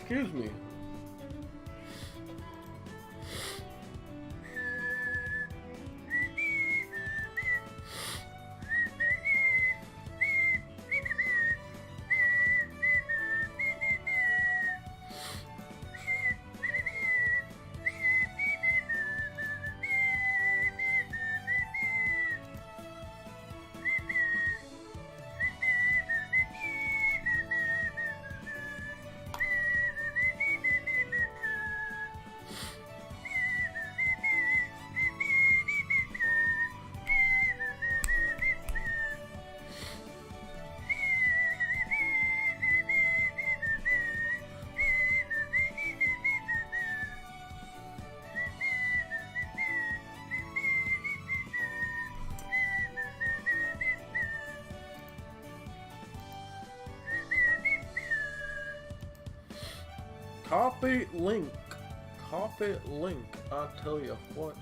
Excuse me. Copy link. Copy link. I'll tell you what.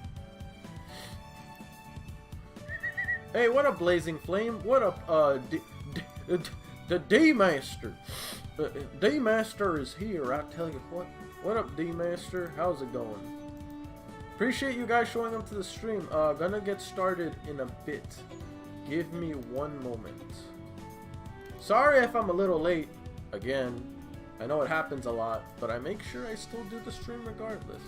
Hey, what up, Blazing Flame? What up, the D-Master? D-Master is here, I tell you what. What up, D-Master? How's it going? Appreciate you guys showing up to the stream. Gonna get started in a bit. Give me one moment. Sorry if I'm a little late. Again, I know it happens a lot, but I make sure I still do the stream regardless.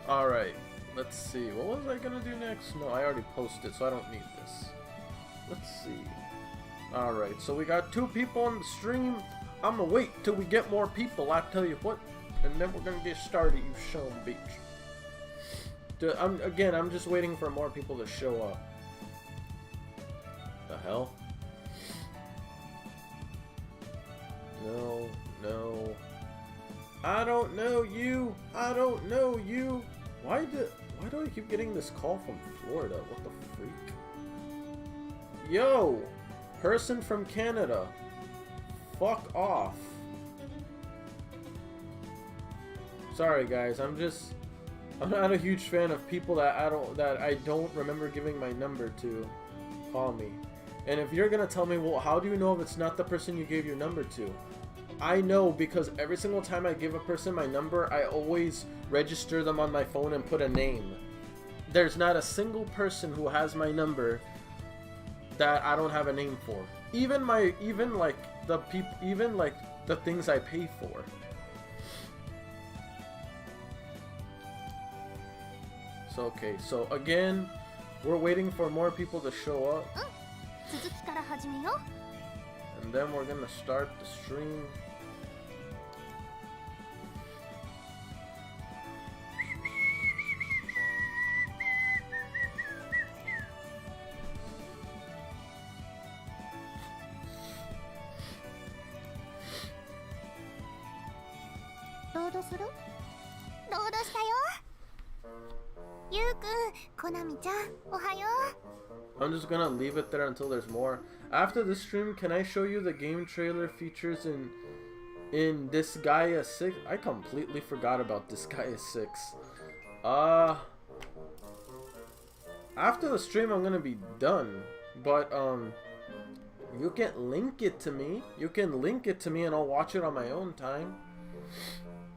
Alright, let's see. What was I gonna do next? No, I already posted, so I don't need this. Let's see. Alright, so we got 2 people on the stream. I'm gonna wait till we get more people, I tell you what. And then we're gonna get started, you son bitch. I'm just waiting for more people to show up. The hell? No, no. I don't know you. I don't know you. Why do I keep getting this call from Florida? What the freak? Yo, person from Canada. Fuck off. Sorry guys, I'm not a huge fan of people that I don't remember giving my number to call me. And if you're gonna tell me, well, how do you know if it's not the person you gave your number to? I know because every single time I give a person my number, I always register them on my phone and put a name. There's not a single person who has my number that I don't have a name for. Even like the things I pay for. So okay, so again, we're waiting for more people to show up. And then we're gonna start the stream. I'm just gonna leave it there until there's more. After the stream, can I show you the game trailer features in Disgaea 6? I completely forgot about Disgaea 6. After the stream, I'm gonna be done. But you can link it to me. You can link it to me, and I'll watch it on my own time.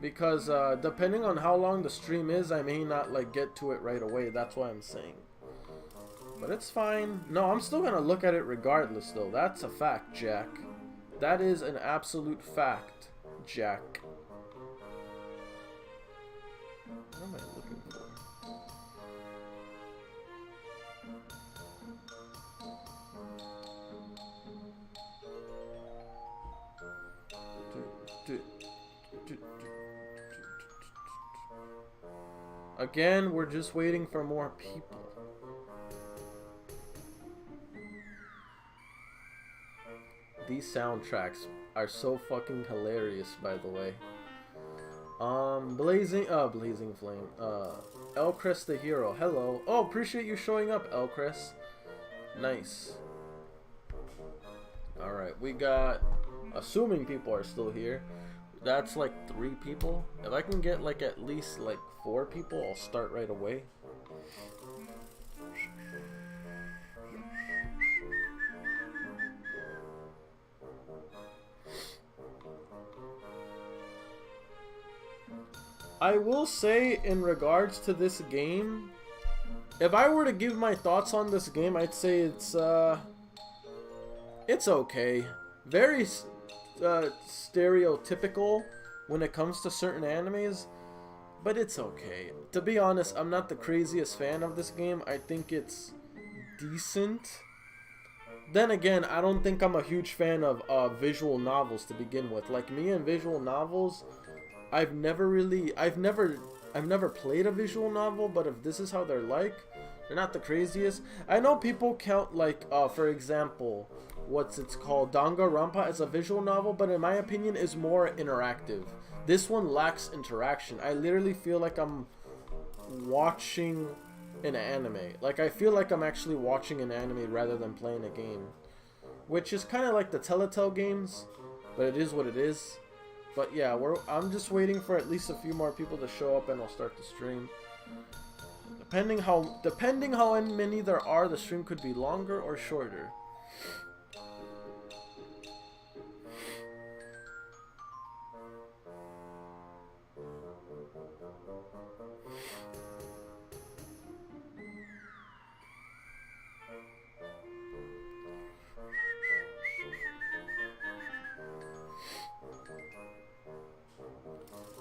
Because depending on how long the stream is, I may not like get to it right away. That's why I'm saying. But it's fine. No, I'm still gonna look at it regardless, though. That's a fact, Jack. That is an absolute fact, Jack. What am I looking for? Again, we're just waiting for more people. These soundtracks are so fucking hilarious, by the way. Blazing Flame. Elcris the hero. Hello. Oh, appreciate you showing up, Elcris. Nice. Alright, we got, assuming people are still here, that's like 3 people. If I can get like at least like 4 people, I'll start right away. I will say, in regards to this game, if I were to give my thoughts on this game, I'd say it's okay. Very stereotypical when it comes to certain animes, but it's okay. To be honest, I'm not the craziest fan of this game. I think it's decent. Then again, I don't think I'm a huge fan of visual novels to begin with. Like me and visual novels, I've never played a visual novel, but if this is how they're like, they're not the craziest. I know people count like, for example, what's it's called, Danganronpa as a visual novel, but in my opinion is more interactive. This one lacks interaction. I literally feel like I'm watching an anime. Like I feel like I'm actually watching an anime rather than playing a game, which is kind of like the Telltale games, but it is what it is. But yeah, I'm just waiting for at least a few more people to show up and I'll start the stream. Depending how many there are, the stream could be longer or shorter.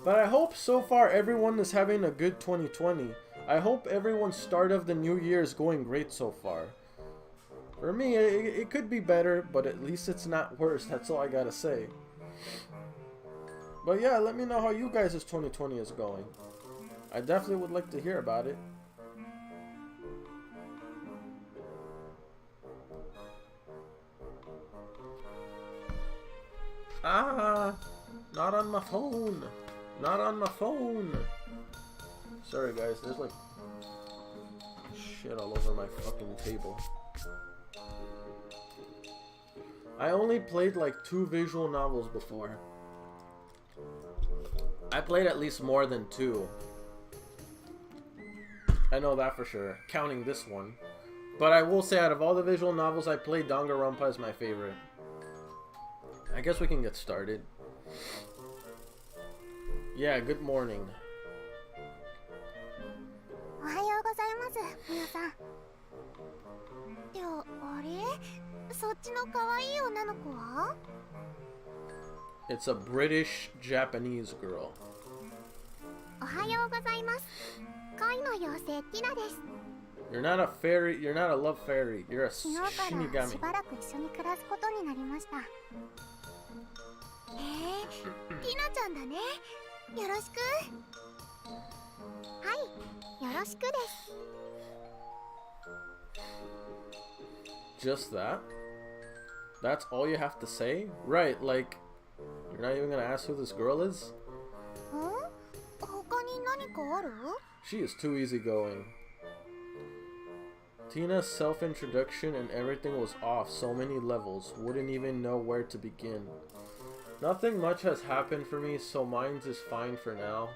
But I hope so far everyone is having a good 2020. I hope everyone's start of the new year is going great so far. For me, it could be better, but at least it's not worse. That's all I gotta say. But yeah, let me know how you guys' 2020 is going. I definitely would like to hear about it. Ah, not on my phone. Not on my phone. Sorry guys, there's like shit all over my fucking table. I only played like 2 visual novels before. I played at least more than 2. I know that for sure, counting this one. But I will say, out of all the visual novels I played, Danganronpa is my favorite. I guess we can get started. Yeah, good morning. It's a British Japanese girl. You're not a fairy, you're not a love fairy, you're a shinigami. Just that? That's all you have to say? Right, like, you're not even gonna ask who this girl is? She is too easygoing. Tina's self-introduction and everything was off so many levels, wouldn't even know where to begin. Nothing much has happened for me, so mine's is fine for now.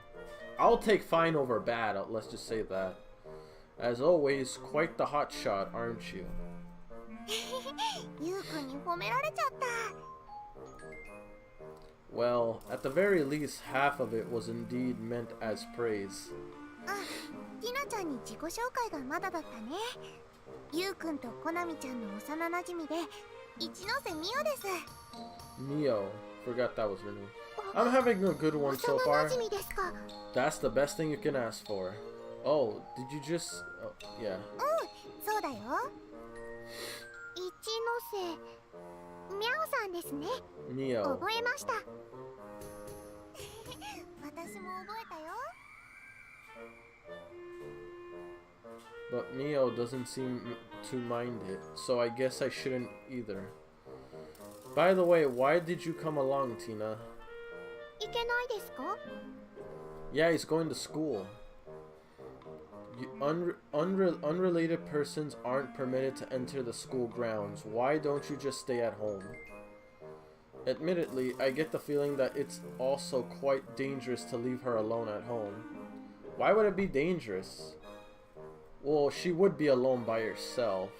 I'll take fine over bad, let's just say that. As always, quite the hot shot, aren't you? Well, at the very least, half of it was indeed meant as praise. Mio. Forgot that was her name. I'm having a good one so far. That's the best thing you can ask for. Oh, did you just... Oh, yeah. Mio. But Mio doesn't seem to mind it, so I guess I shouldn't either. By the way, why did you come along, Tina? いけないですか? Yeah, he's going to school. Unrelated persons aren't permitted to enter the school grounds. Why don't you just stay at home? Admittedly, I get the feeling that it's also quite dangerous to leave her alone at home. Why would it be dangerous? Well, she would be alone by herself.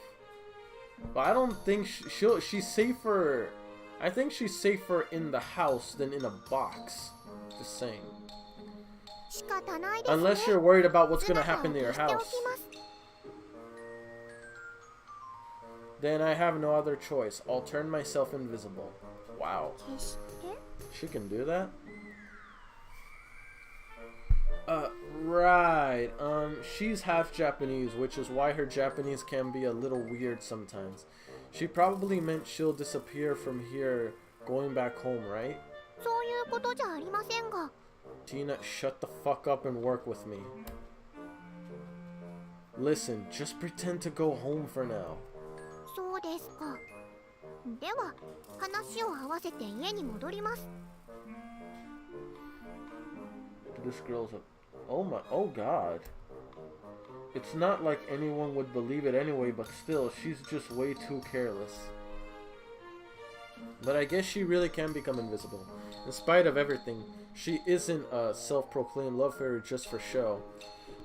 But I don't think she's safer. I think she's safer in the house than in a box. Just saying. Unless you're worried about what's gonna happen to your house. Then I have no other choice. I'll turn myself invisible. Wow. She can do that? Right. She's half Japanese, which is why her Japanese can be a little weird sometimes. She probably meant she'll disappear from here, going back home, right? そういうことじゃありませんが。 Tina, shut the fuck up and work with me. Listen, just pretend to go home for now. そうですか。では、話を合わせて家に戻ります。 This girl's a... Oh god. It's not like anyone would believe it anyway, but still, she's just way too careless. But I guess she really can become invisible. In spite of everything, she isn't a self-proclaimed love fairy just for show.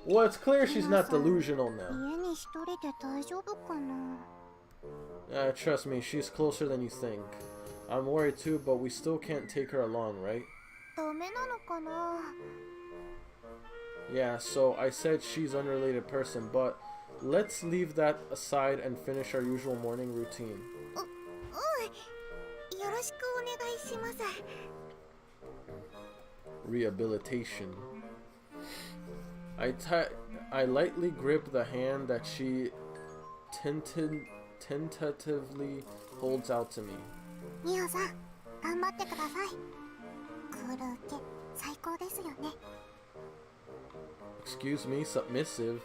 Well, it's clear she's not delusional now. 家に一人で大丈夫かな? Trust me, she's closer than you think. I'm worried too, but we still can't take her along, right? ダメなのかな? Yeah, so I said she's an unrelated person, but let's leave that aside and finish our usual morning routine. よろしくお願いします。 Rehabilitation. I lightly gripped the hand that she tentatively holds out to me. ミオさん、頑張ってください。クール受け、最高ですよね。 Excuse me, submissive?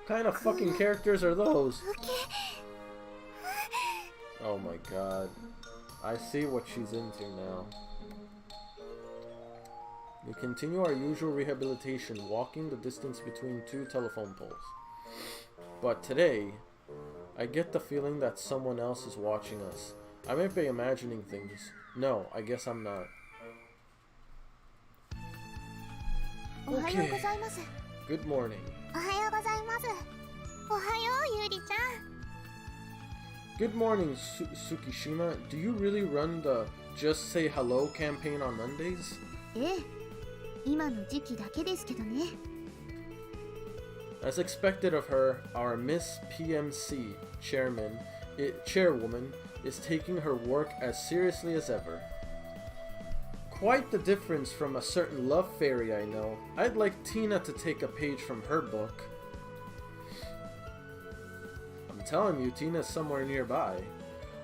What kind of fucking characters are those? Oh my god. I see what she's into now. We continue our usual rehabilitation, walking the distance between two telephone poles. But today, I get the feeling that someone else is watching us. I might be imagining things. No, I guess I'm not. Okay. Good morning. Good morning, Tsukishima. Do you really run the Just Say Hello campaign on Mondays? ええ、今の時期だけですけどね。 As expected of her, our Miss PMC chairwoman is taking her work as seriously as ever. Quite the difference from a certain love fairy I know. I'd like Tina to take a page from her book. I'm telling you, Tina's somewhere nearby.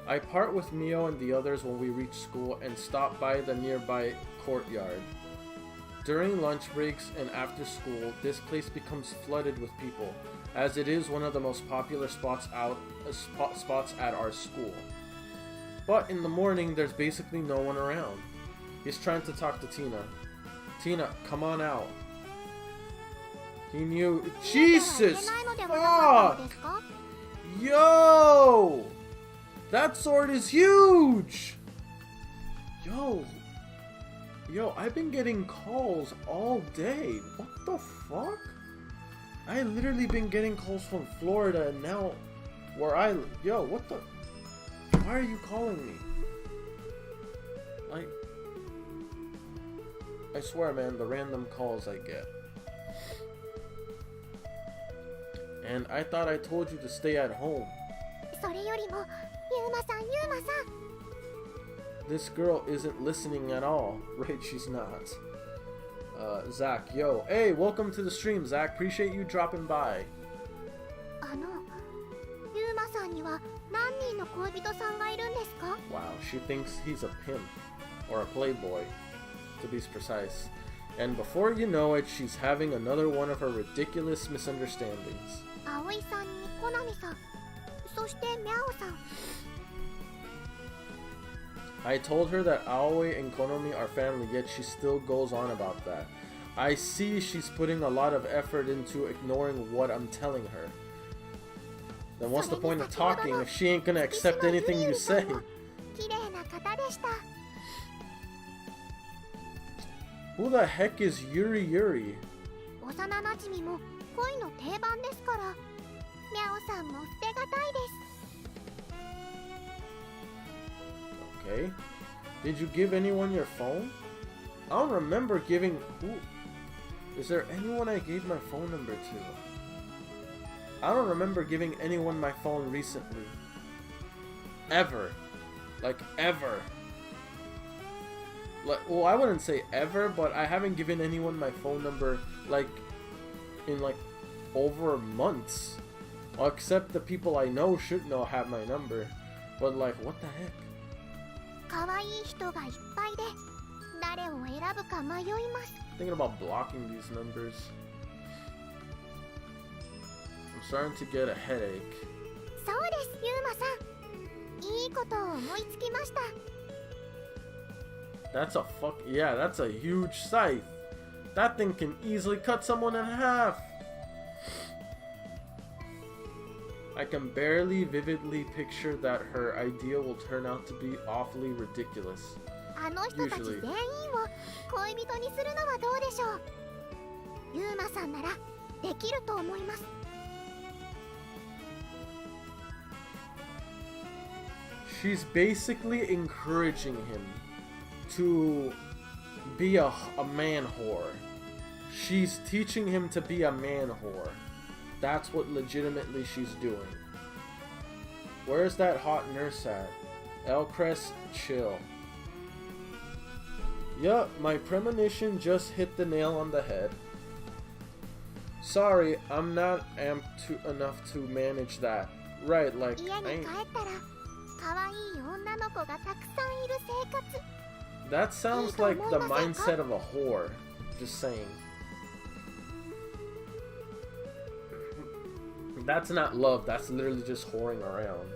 I part with Mio and the others when we reach school and stop by the nearby courtyard. During lunch breaks and after school, this place becomes flooded with people, as it is one of the most popular spots at our school. But in the morning, there's basically no one around. He's trying to talk to Tina. Tina, come on out. He knew. Jesus! Fuck! Yo! That sword is huge! Yo, I've been getting calls all day. What the fuck? I literally been getting calls from Florida and now where I live. Yo, what the? Why are you calling me? Like, I swear, man, the random calls I get. And I thought I told you to stay at home. それよりも、ユウマさん、ユウマさん。 This girl isn't listening at all. Right, she's not. Zach, yo. Hey, welcome to the stream, Zach. Appreciate you dropping by. ユウマさんには何人の恋人さんがいるんですか? Wow, she thinks he's a pimp. Or a playboy, to be precise. And before you know it, she's having another one of her ridiculous misunderstandings. 葵さんにコナミさん、そしてミャオさん。 I told her that Aoi and Konomi are family, yet she still goes on about that. I see she's putting a lot of effort into ignoring what I'm telling her. Then what's the point of talking if she ain't gonna accept anything you say? 綺麗な方でした。 Who the heck is Yuri Yuri? 幼なじみも恋の定番ですから、ミャオさんも捨てがたいです。 Okay. Did you give anyone your phone? I don't remember giving... Ooh. Is there anyone I gave my phone number to? I don't remember giving anyone my phone recently. Ever. Like, ever. Like, well, I wouldn't say ever, but I haven't given anyone my phone number, like, in, like, over months. Well, except the people I know should know have my number. But, like, what the heck? 可愛い人がいっぱいで、誰を選ぶか迷います。 Thinking about blocking these numbers. I'm starting to get a headache. そうです、ユーマさん。いいことを思いつきました。 That's a yeah, that's a huge scythe. That thing can easily cut someone in half. I can barely vividly picture that her idea will turn out to be awfully ridiculous. あの人たち全員を恋人にするのはどうでしょう。ユーマさんならできると思います。 She's basically encouraging him to be a man whore. She's teaching him to be a man whore. That's what legitimately she's doing. Where's that hot nurse at? Elcrest, chill. Yup, my premonition just hit the nail on the head. Sorry, I'm not amped enough to manage that. Right, like, 家に帰ったら可愛い女の子がたくさんいる生活。 That sounds like the mindset of a whore. Just saying. That's not love, that's literally just whoring around.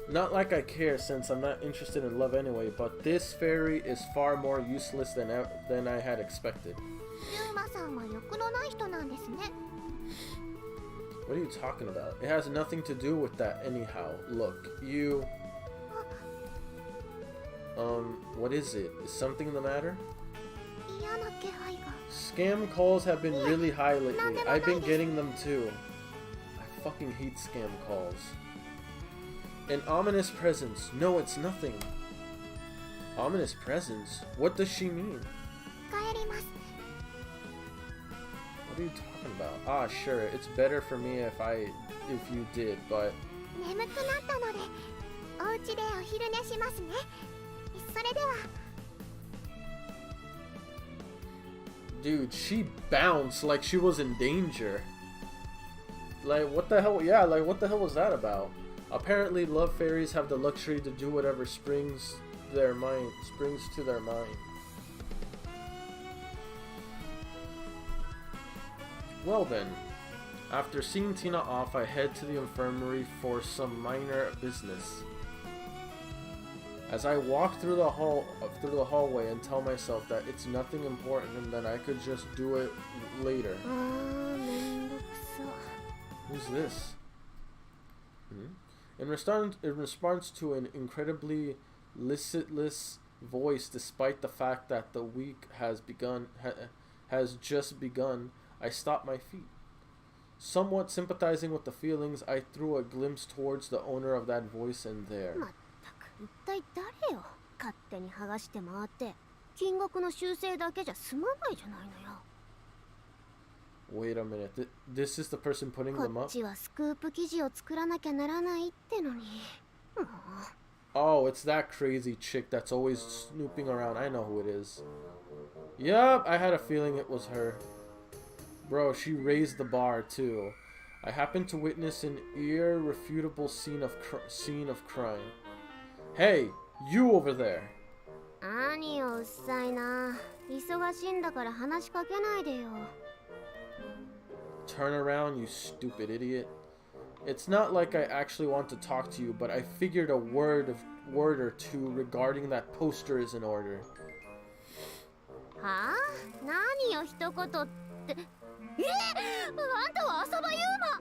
Not like I care, since I'm not interested in love anyway, but this fairy is far more useless than I had expected. ユーマさんは欲のない人なんですね。 What are you talking about? It has nothing to do with that anyhow. Look, you... what is it? Is something the matter? 嫌な気配が。 Scam calls have been really high lately. I've been getting them too. I fucking hate scam calls. An ominous presence. No, it's nothing. Ominous presence? What does she mean? 帰ります。 What are you talking about? Ah, sure. It's better for me if you did, but... 眠くなったので、お家でお昼寝しますね。それでは。 Dude, she bounced like she was in danger. Like, what the hell? Yeah, like, what the hell was that about? Apparently, love fairies have the luxury to do whatever springs to their mind. Well then, after seeing Tina off, I head to the infirmary for some minor business. As I walk through the hallway and tell myself that it's nothing important and that I could just do it later. Who's this? In response to an incredibly listless voice, despite the fact that the week has just begun, I stop my feet. Somewhat sympathizing with the feelings, I threw a glimpse towards the owner of that voice, and there. 一体誰よ。勝手に剥がして回って金額の修正だけじゃ済まないじゃないのよ。 Wait a minute. This is the person putting them こ up? っちはスクープ記事を作らなきゃならないってのに。もう。 Oh, it's that crazy chick that's always snooping around. I know who it is. Yup, I had a feeling it was her. Bro, she raised the bar too. I happened to witness an irrefutable scene of crime. Hey, you over there. 何ようっさいな。忙しいんだから話しかけないでよ。Turn around, you stupid idiot. It's not like I actually want to talk to you, but I figured a word or two regarding that poster is in order. はあ何よ一言ってあんたは浅場ユーマ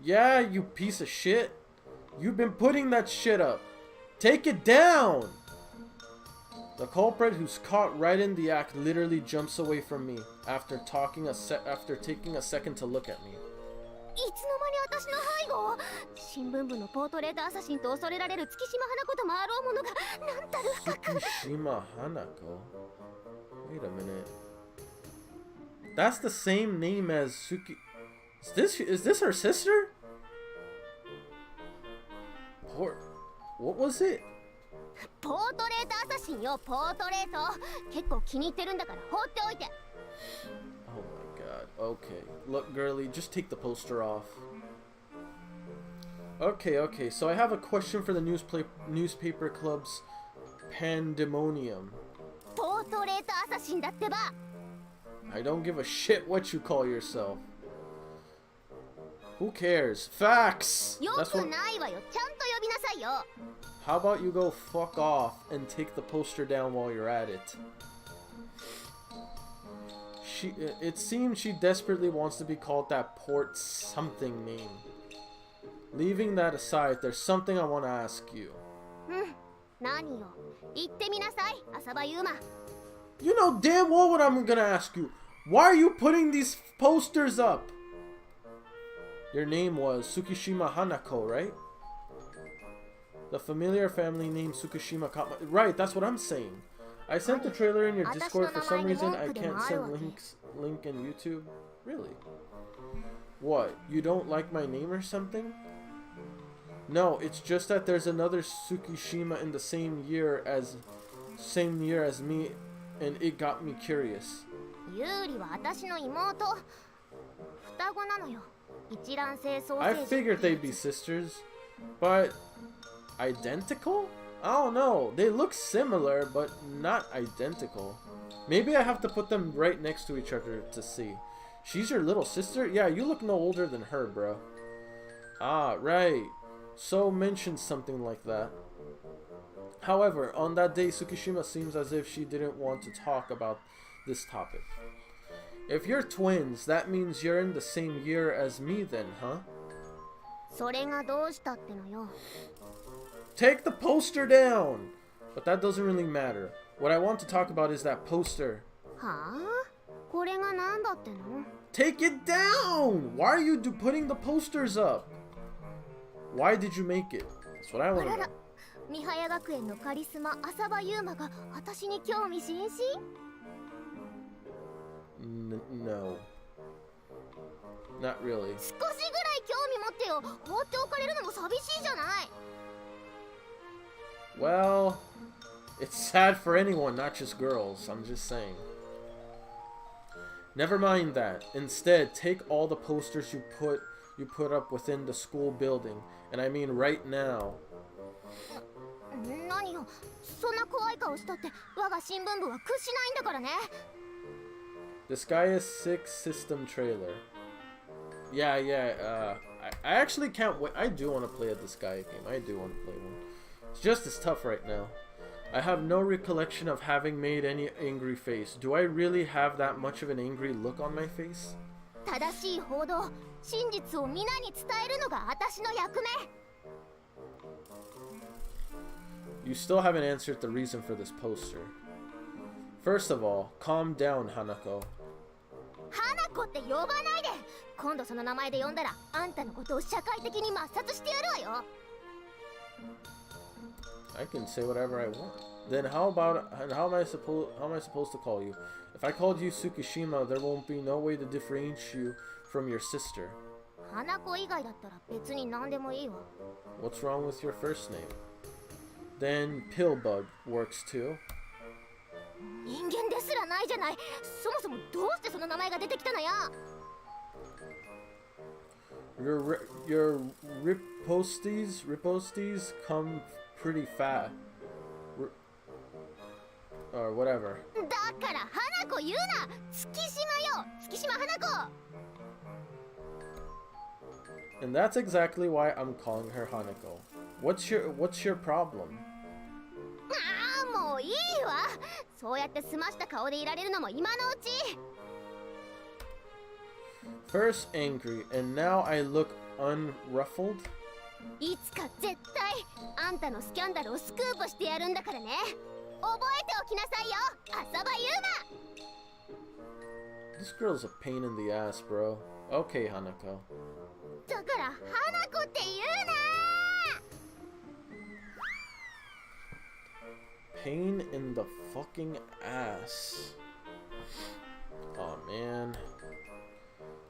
Yeah, you piece of shit. You've been putting that shit up. Take it down! The culprit, who's caught right in the act, literally jumps away from me after taking a second to look at me. いつの間に私の背後を新聞部のポートレートアサシンと恐れられる月島花子ともあろうものがなんたる深く Tsukishima Hanako? Wait a minute. That's the same name as Suki... Is this her sister? What was it? ポートレートアサシンよポートレート結構気に入ってるんだから放っておいて Oh my god. Okay. Look, girly, just take the poster off. Okay. So I have a question for the newspaper club's pandemonium. ポートレートアサシンだってば I don't give a shit what you call yourself. Who cares? Facts! よ That's く what... ないわよちゃんと呼びなさいよ How about you go fuck off and take the poster down while you're at it? It seems she desperately wants to be called that port something name. Leaving that aside, there's something I want to ask you. 何よ言ってみなさい浅場ユーマ You know damn well what I'm gonna ask you. Why are you putting these posters up? Your name was Tsukishima Hanako, right? The familiar family name Tsukishima Kama. Right, that's what I'm saying. I sent the trailer in your Discord. For some reason, I can't send link in YouTube. Really? What? You don't like my name or something? No, it's just that there's another Tsukishima in the same year as me, and it got me curious. ユーリは私の妹双子なのよ一卵性双 I 生児 figured they'd be sisters, but identical? I don't know. They look similar, but not identical. Maybe I have to put them right next to each other to see. She's your little sister? Yeah, you look no older than her, bro. Ah, right. So mentioned something like that. However, on that day, Tsukishima seems as if she didn't want to talk about this topic. If you're twins, that means you're in the same year as me then, huh? それがどうしたってのよ Take the poster down! But that doesn't really matter. What I want to talk about is that poster. はあこれが何だっての Take it down! Why are you putting the posters up? Why did you make it? That's what I あ want ら to ら know. 三早学園のカリスマ浅場ユーマが私に興味津々 No. Not really. 少しぐらい興味持ってよ放っておかれるのも寂しいじゃない Well, it's sad for anyone, not just girls. I'm just saying. Never mind that. Instead, take all the posters you put up within the school building, and I mean right now. 何よそんな怖い顔したって我が新聞部は屈しないんだからね This guy is Six System trailer. Yeah. I actually can't wait. I do want to play a Disgaea game. I do want to play one. It's just as tough right now. I have no recollection of having made any angry face. Do I really have that much of an angry look on my face? 正しい報道真実を皆に伝えるのが私の役目 You still haven't answered the reason for this poster. First of all, calm down, Hanako. 花子って呼ばないで今度その名前で呼んだらあんたのことを社会的に抹殺してやるわよ I can say whatever I want. Then how am I supposed to call you? If I called you Tsukishima, there won't be no way to differentiate you from your sister. 花子以外だったら別に何でもいいわ What's wrong with your first name? Then Pillbug works too. 人間ですらないじゃないそもそもどうしてその名前が出てきたのよ Your ripostes come pretty fat. Or whatever. だから花子言うな月島よ月島花子 And that's exactly why I'm calling her Hanako. What's your problem? ああ、もういいわ。そうやって済ました顔でいられるのも今のうち。First angry, and now I look unruffled? いつか絶対あんたのスキャンダルをスクープしてやるんだからね。覚えておきなさいよ、浅場優馬。 This girl's a pain in the ass, bro. Okay, Hanako. だから花子って言うな。 Pain in the fucking ass. Oh man.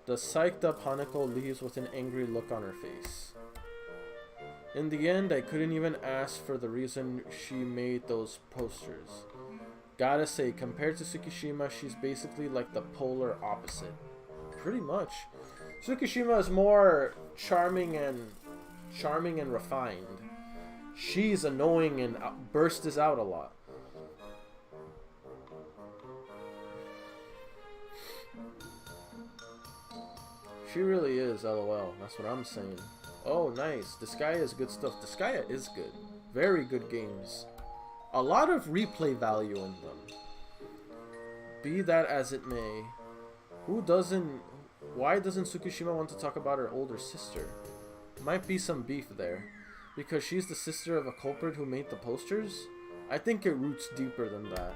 The psyched up Hanako leaves with an angry look on her face. In the end, I couldn't even ask for the reason she made those posters. Gotta say, compared to Tsukishima, she's basically like the polar opposite. Pretty much. Tsukishima is more charming and refined. She's annoying and bursts out a lot. She really is, lol. That's what I'm saying. Oh, nice. Disgaea is good stuff. Disgaea is good. Very good games. A lot of replay value in them. Be that as it may. Why doesn't Tsukishima want to talk about her older sister? Might be some beef there. Because she's the sister of a culprit who made the posters? I think it roots deeper than that.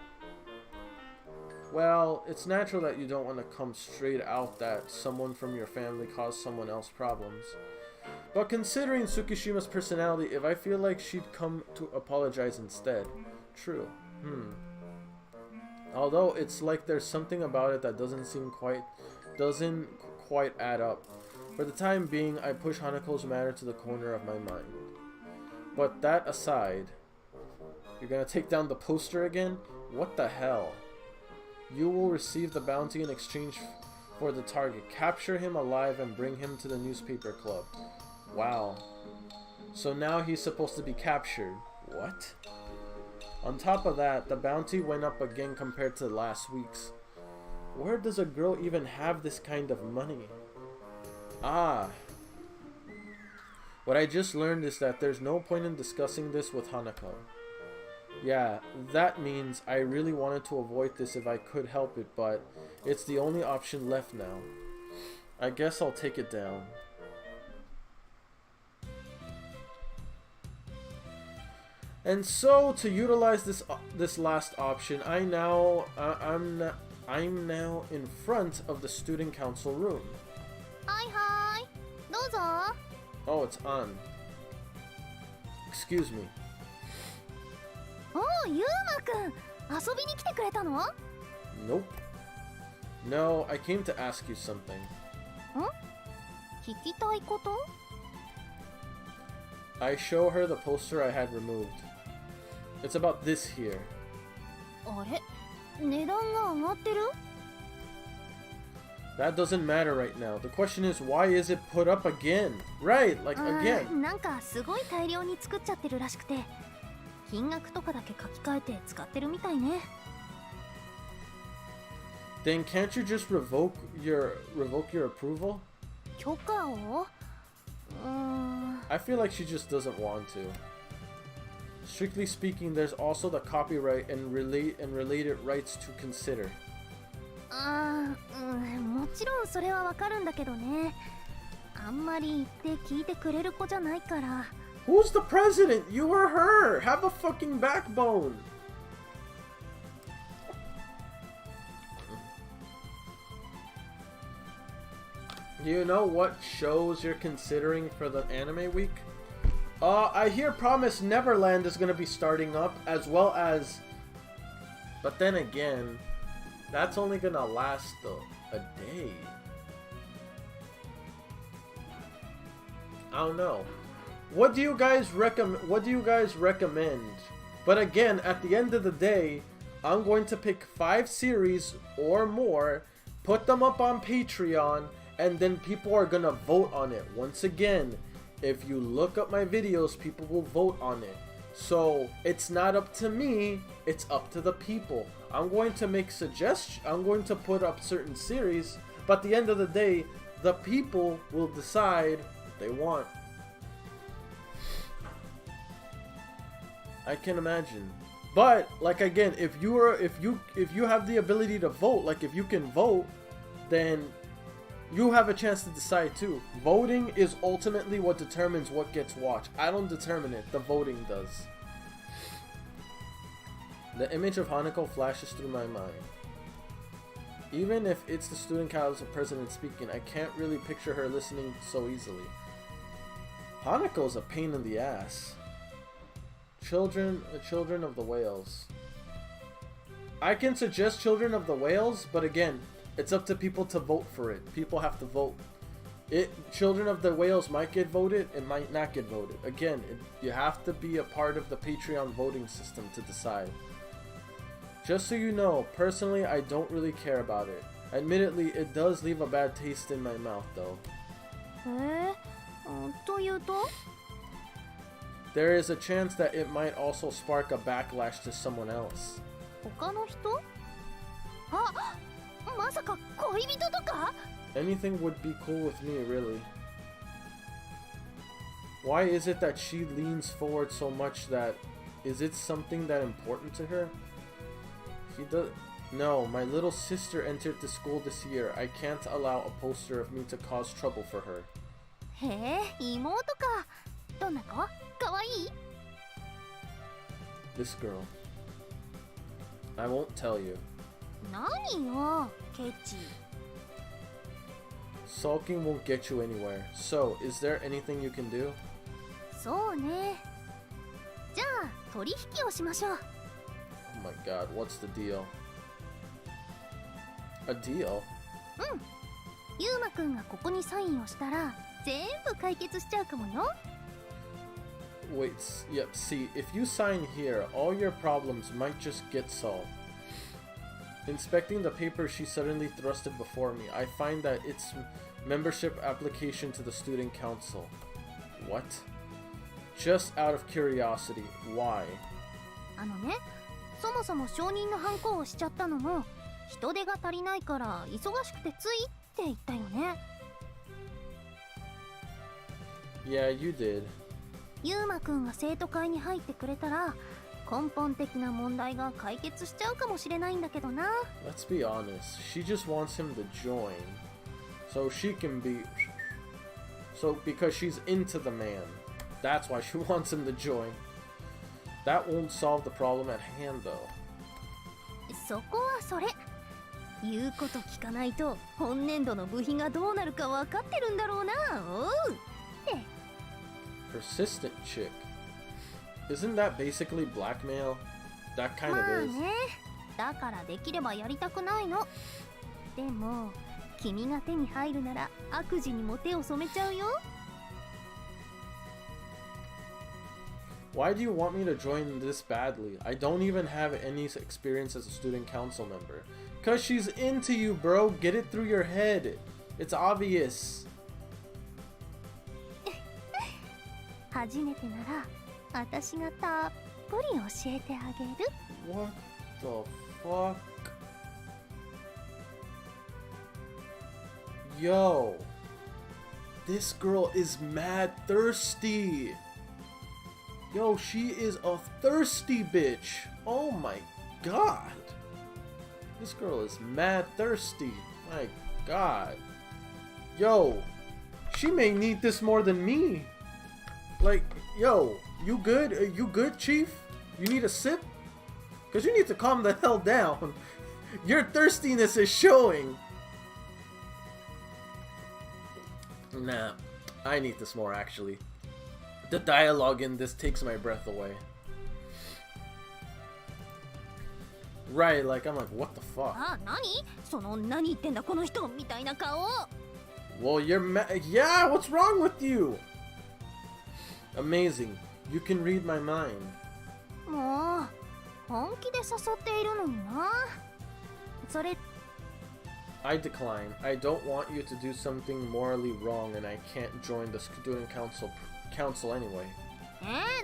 Well, it's natural that you don't want to come straight out that someone from your family caused someone else problems. But considering Tsukishima's personality, if I feel like she'd come to apologize instead. True. Although it's like there's something about it that doesn't quite add up. For the time being, I push Hanako's matter to the corner of my mind. But that aside, you're gonna take down the poster again? What the hell? You will receive the bounty in exchange for the target. Capture him alive and bring him to the newspaper club. Wow. So now he's supposed to be captured. What? On top of that, the bounty went up again compared to last week's. Where does a girl even have this kind of money? Ah. What I just learned is that there's no point in discussing this with Hanako. Yeah, that means I really wanted to avoid this if I could help it, but it's the only option left now. I guess I'll take it down. And so, to utilize this last option, I'm now in front of the student council room. Hi, dozo. Oh, it's on. Excuse me. Oh, Yuma-kun, 遊びに来てくれたの? Nope. No, I came to ask you something. 聞きたいこと? I show her the poster I had removed. It's about this here. あれ? 値段が上がってる? That doesn't matter right now. The question is, why is it put up again? Right, like again. なんかすごい大量に作っちゃってるらしくて、金額とかだけ書き換えて使ってるみたいね。Then can't you just revoke your approval? 許可を? I feel like she just doesn't want to. Strictly speaking, there's also the copyright and related rights to consider. もちろんそれはわかるんだけどね。あんまり言って聞いてくれる子じゃないから。Who's the president? You or her? Have a fucking backbone. Do you know what shows you're considering for the anime week? I hear Promise Neverland is gonna be starting up, as well as... But then again, that's only gonna last a day. I don't know. What do you guys recommend? But again, at the end of the day, I'm going to pick 5 series or more, put them up on Patreon, and then people are gonna vote on it. Once again, if you look up my videos, people will vote on it. So it's not up to me, it's up to the people. I'm going to make suggestions, I'm going to put up certain series, but at the end of the day, the people will decide what they want. I can imagine. But like again, if you have the ability to vote, like if you can vote, then you have a chance to decide too. Voting is ultimately what determines what gets watched. I don't determine it, the voting does. The image of Hanako flashes through my mind. Even if it's the student council president speaking, I can't really picture her listening so easily. Hanako's a pain in the ass. Children of the Whales. I can suggest Children of the Whales, but again, it's up to people to vote for it. People have to vote. Children of the Whales might get voted, it might not get voted. Again, you have to be a part of the Patreon voting system to decide. Just so you know, personally, I don't really care about it. Admittedly, it does leave a bad taste in my mouth, though. There is a chance that it might also spark a backlash to someone else. Anything would be cool with me, really. Why is it that she leans forward so much that... Is it something that important to her? No, my little sister entered the school this year. I can't allow a poster of me to cause trouble for her. This girl. I won't tell you. Sulking won't get you anywhere. So, is there anything you can do? Oh my god, what's the deal? A deal? Wait, yep, see, if you sign here, all your problems might just get solved. Inspecting the paper she suddenly thrusted before me, I find that it's membership application to the student council. What? Just out of curiosity, why? そもそも承認のハンコをしちゃったのも人手が足りないから忙しくてついって言ったよね。Yeah, you did. ゆうまくんが生徒会に入ってくれたら根本的な問題が解決しちゃうかもしれないんだけどな。Let's be honest. She just wants him to join, so she can be. So because she's into the man, that's why she wants him to join. That won't solve the problem at hand, though. そこはそれ。言うこと聞かないと本年度の部費がどうなるか分かってるんだろうな。おう。Persistent chick. Isn't that basically blackmail? That kind of is. まあね。だからできればやりたくないの。でも君が手に入るなら悪事にも手を染めちゃうよ。Why do you want me to join this badly? I don't even have any experience as a student council member. Cause she's into you, bro. Get it through your head. It's obvious. 初めてなら私がたっぷり教えてあげる。What the fuck? Yo. This girl is mad thirsty. Yo, she is a thirsty bitch. Oh my god. This girl is mad thirsty. My god. Yo, she may need this more than me. Like, yo, you good? You good, Chief? You need a sip? Because you need to calm the hell down. Your thirstiness is showing. Nah, I need this more actually. The dialogue in this takes my breath away. Right, like I'm like, what the fuck? あ、何？その何言ってんだこの人みたいな顔。Well, you're yeah, what's wrong with you? Amazing. You can read my mind. もう本気で誘っているのにな。それ I decline. I don't want you to do something morally wrong and I can't join the student council anyway.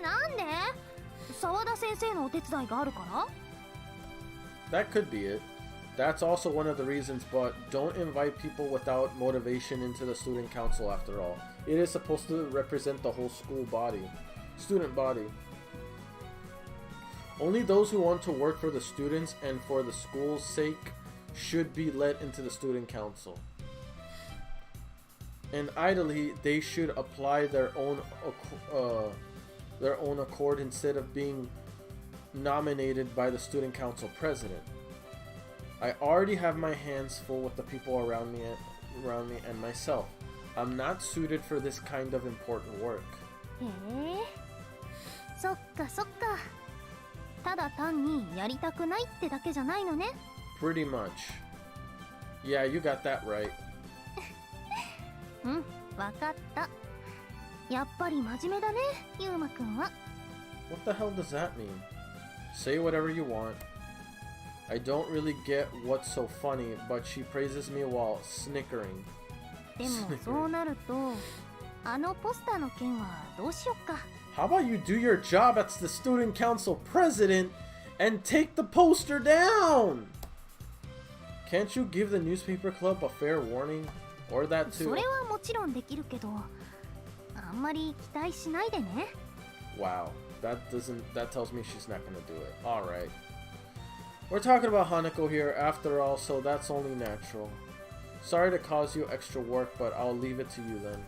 なんで？澤田先生のお手伝いがあるから？ That could be it. That's also one of the reasons, but don't invite people without motivation into the student council after all. It is supposed to represent the whole school body, student body. Only those who want to work for the students and for the school's sake should be let into the student council. And ideally, they should apply their own accord instead of being nominated by the student council president. I already have my hands full with the people around me and myself. I'm not suited for this kind of important work. へえ、そっかそっか。ただ単にやりたくないってだけじゃないのね。Pretty much. Yeah, you got that right. うん、わかった。やっぱり真面目だね、ユウマくんは。What the hell does that mean? Say whatever you want. I don't really get what's so funny, but she praises me while snickering. でもそうなると、あのポスターの件はどうしよっか。How about you do your job as the student council president and take the poster down? Can't you give the newspaper club a fair warning? Or that too? それはもちろんできるけど、あんまり期待しないでね。Wow, that tells me she's not gonna do it. Alright. We're talking about Hanako here after all, so that's only natural. Sorry to cause you extra work, but I'll leave it to you then.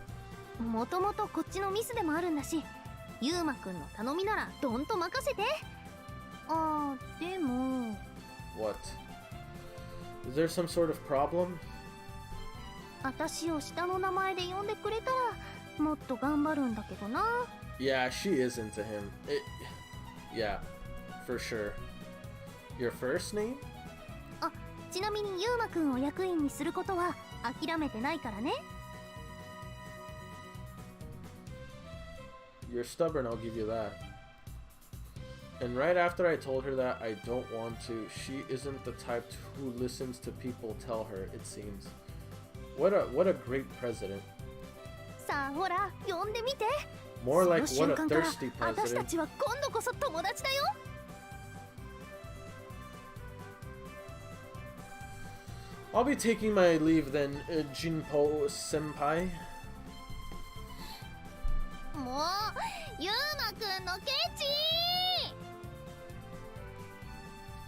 もともとこっちのミスでもあるんだし、ユウマくんの頼みならどんと任せて。あー、でも。What? Is there some sort of problem? 私を下の名前で呼んでくれたらもっと頑張るんだけどな。Yeah, she is into him. Yeah, for sure. Your first name? あ、ちなみにユウマくんを役員にすることは諦めてないからね。You're stubborn, I'll give you that. And right after I told her that I don't want to, she isn't the type who listens to people tell her, it seems. What a great president. さあほら、呼んでみて。 More like what a その瞬間から thirsty 私た president. ちは今度こそ友達だよ。I'll be taking my leave then, Jinpo senpai. もう、ユウマくんのケチ。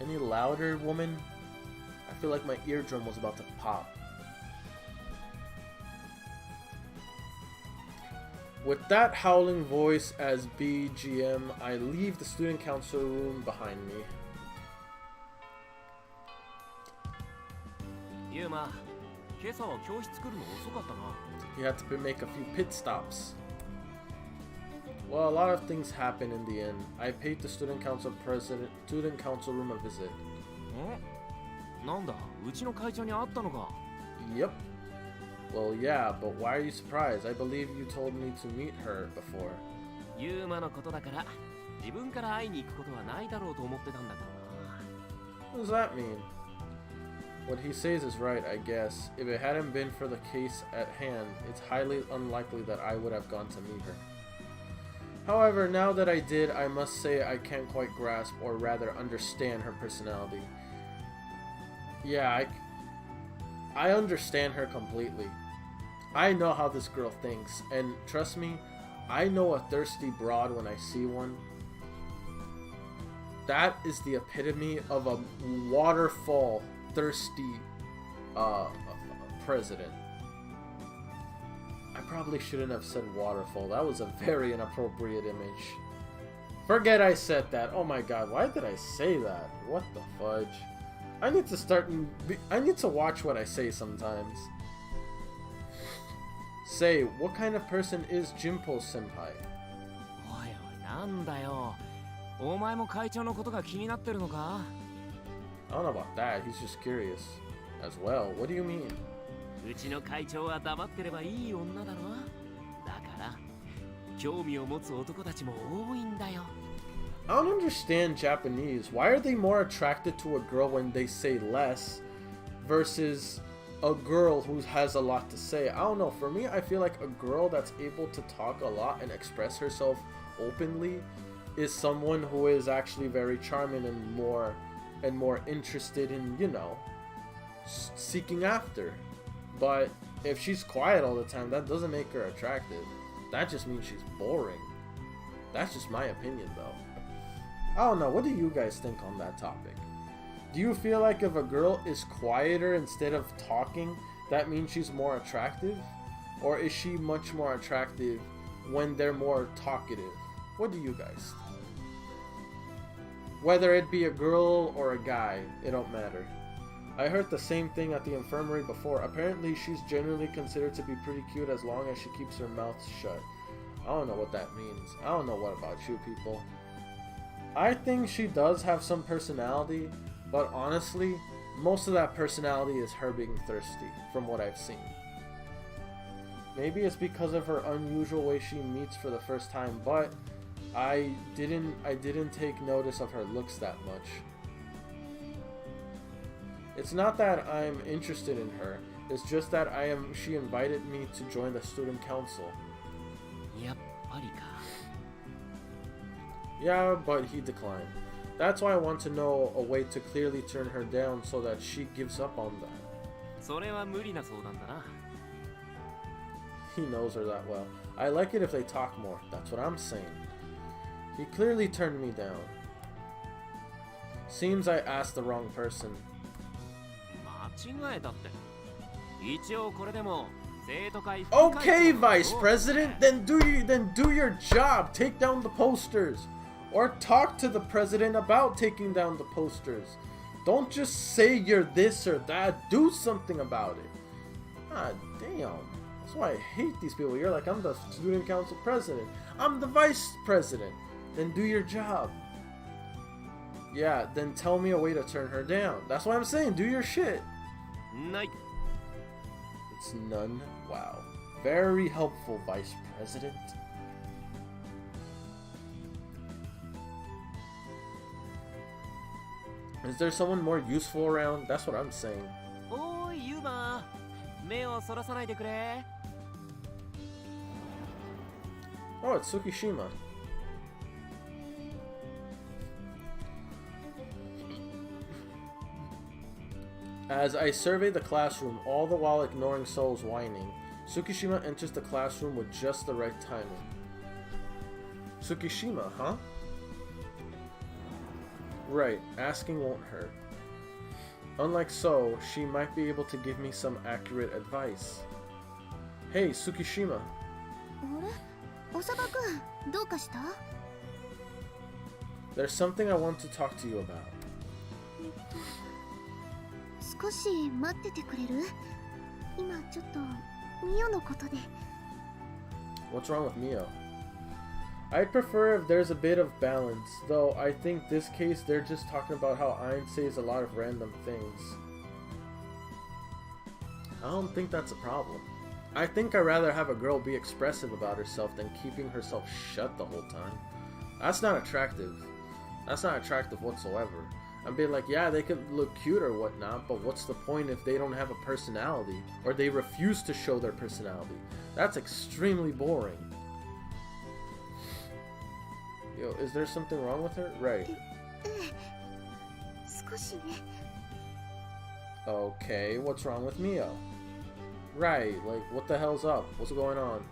Any louder, woman? I feel like my eardrum was about to pop. With that howling voice as BGM, I leave the student council room behind me. ユウマ、今朝は教室来るの遅かったな。You had to make a few pit stops. Well, a lot of things happened in the end. I paid the student council room a visit. なんだ、うちの会長に会ったのか。Yep. Well, yeah, but why are you surprised? I believe you told me to meet her before. ユウマのことだから、自分から会いに行くことはないだろうと思ってたんだけどな。What does that mean? What he says is right, I guess. If it hadn't been for the case at hand, it's highly unlikely that I would have gone to meet her. However, now that I did, I must say I can't quite grasp, or rather understand, her personality. Yeah, I understand her completely. I know how this girl thinks, and trust me, I know a thirsty broad when I see one. That is the epitome of a waterfall thirsty president. I probably shouldn't have said waterfall. That was a very inappropriate image. Forget I said that. Oh my god, why did I say that? What the fudge? I need to watch what I say sometimes. Say, what kind of person is Jinpo senpai? おいおい、なんだよ。お前も会長のことが気になってるのか？ I don't know about that. He's just curious. As well. What do you mean? うちの会長は黙ってればいい女だろ。だから興味を持つ男たちも多いんだよ。I don't understand Japanese. Why are they more attracted to a girl when they say less versus a girl who has a lot to say? I don't know. For me, I feel like a girl that's able to talk a lot and express herself openly is someone who is actually very charming and more interested in, you know, seeking after. But if she's quiet all the time, that doesn't make her attractive. That just means she's boring. That's just my opinion, though. I don't know. What do you guys think on that topic? Do you feel like if a girl is quieter instead of talking, that means she's more attractive? Or is she much more attractive when they're more talkative? What do you guys think? Whether it be a girl or a guy, it don't matter. I heard the same thing at the infirmary before. Apparently she's generally considered to be pretty cute as long as she keeps her mouth shut. I don't know what that means. I don't know what about you people. I think she does have some personality, but honestly, most of that personality is her being thirsty, from what I've seen. Maybe it's because of her unusual way she meets for the first time, but I didn't take notice of her looks that much. It's not that I'm interested in her, it's just that she invited me to join the student council. Yeah, but he declined. That's why I want to know a way to clearly turn her down so that she gives up on that. He knows her that well. I like it if they talk more, that's what I'm saying. He clearly turned me down. Seems I asked the wrong person. Okay, Vice President, then do your job. Take down the posters. Or talk to the president about taking down the posters. Don't just say you're this or that. Do something about it. Ah, damn. That's why I hate these people. You're like, I'm the student council president. I'm the vice president. Then do your job. Yeah, then tell me a way to turn her down. That's what I'm saying. Do your shit. It's none. Wow. Very helpful, Vice President. Is there someone more useful around? That's what I'm saying. Oh, Yuma. Oh, it's Tsukishima. As I survey the classroom, all the while ignoring Soul's whining, Tsukishima enters the classroom with just the right timing. Tsukishima, huh? Right, asking won't hurt. Unlike So, she might be able to give me some accurate advice. Hey, Tsukishima. There's something I want to talk to you about. What's wrong with Mio? I'd prefer if there's a bit of balance, though I think this case they're just talking about how Ein says a lot of random things. I don't think that's a problem. I think I'd rather have a girl be expressive about herself than keeping herself shut the whole time. That's not attractive. That's not attractive whatsoever. I'm being like, yeah, they could look cute or whatnot, but what's the point if they don't have a personality? Or they refuse to show their personality? That's extremely boring. Yo, is there something wrong with her? Right. Okay, what's wrong with Mio? Right, like, what the hell's up? What's going on?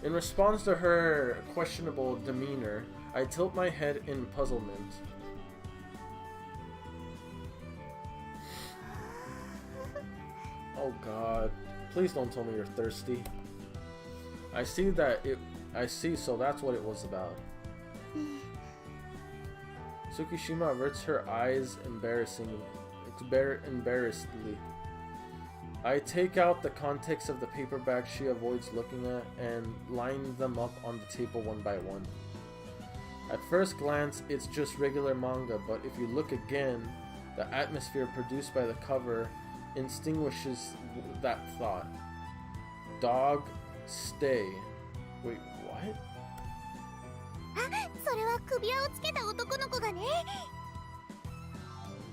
In response to her questionable demeanor, I tilt my head in puzzlement. Oh god. Please don't tell me you're thirsty. I see, so that's what it was about. Tsukishima averts her eyes embarrassedly. I take out the context of the paperback she avoids looking at and line them up on the table one by one. At first glance, it's just regular manga, but if you look again, the atmosphere produced by the cover extinguishes that thought. Dog, stay. Wait, what?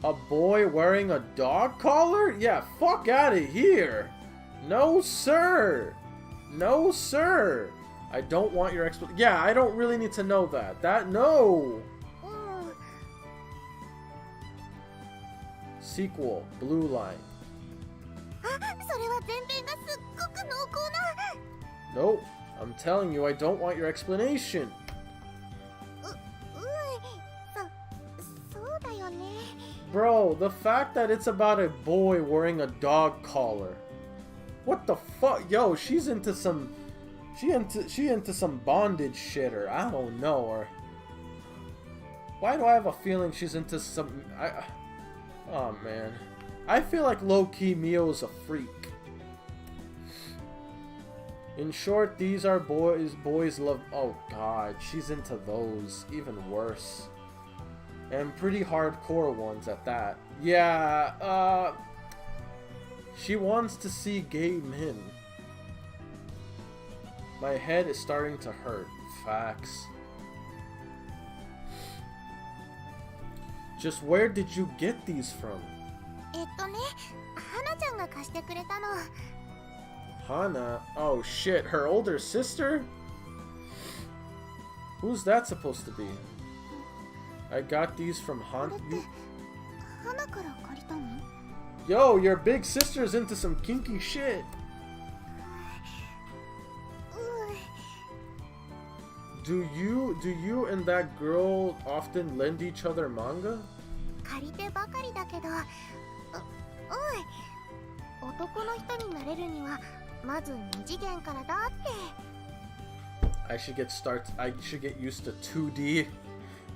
A boy wearing a dog collar? Yeah, fuck out of here! No, sir! No, sir! I don't want your explanation. Yeah, I don't really need to know that. No! Sequel, Blue Line. あ、それは前編がすっごく濃厚な。 Nope. I'm telling you, I don't want your explanation. そうだよね。 Bro, the fact that it's about a boy wearing a dog collar. What the fuck? Yo, she's into some... She into some bondage shit, or I don't know, or... Why do I have a feeling she's into some... Oh, man. I feel like low-key Mio's a freak. In short, these are boys love... Oh, God. She's into those. Even worse. And pretty hardcore ones at that. Yeah, she wants to see gay men. My head is starting to hurt. Facts. Just where did you get these from? 花ちゃんが貸してくれたの。 Hana? Oh shit, her older sister? Who's that supposed to be? I got these from Hana. 花から借りたの？ Yo, your big sister's into some kinky shit. Do you and that girl often lend each other manga? 借りてばかりだけど、男の人になれるにはまず二次元からだって。 I should get used to 2D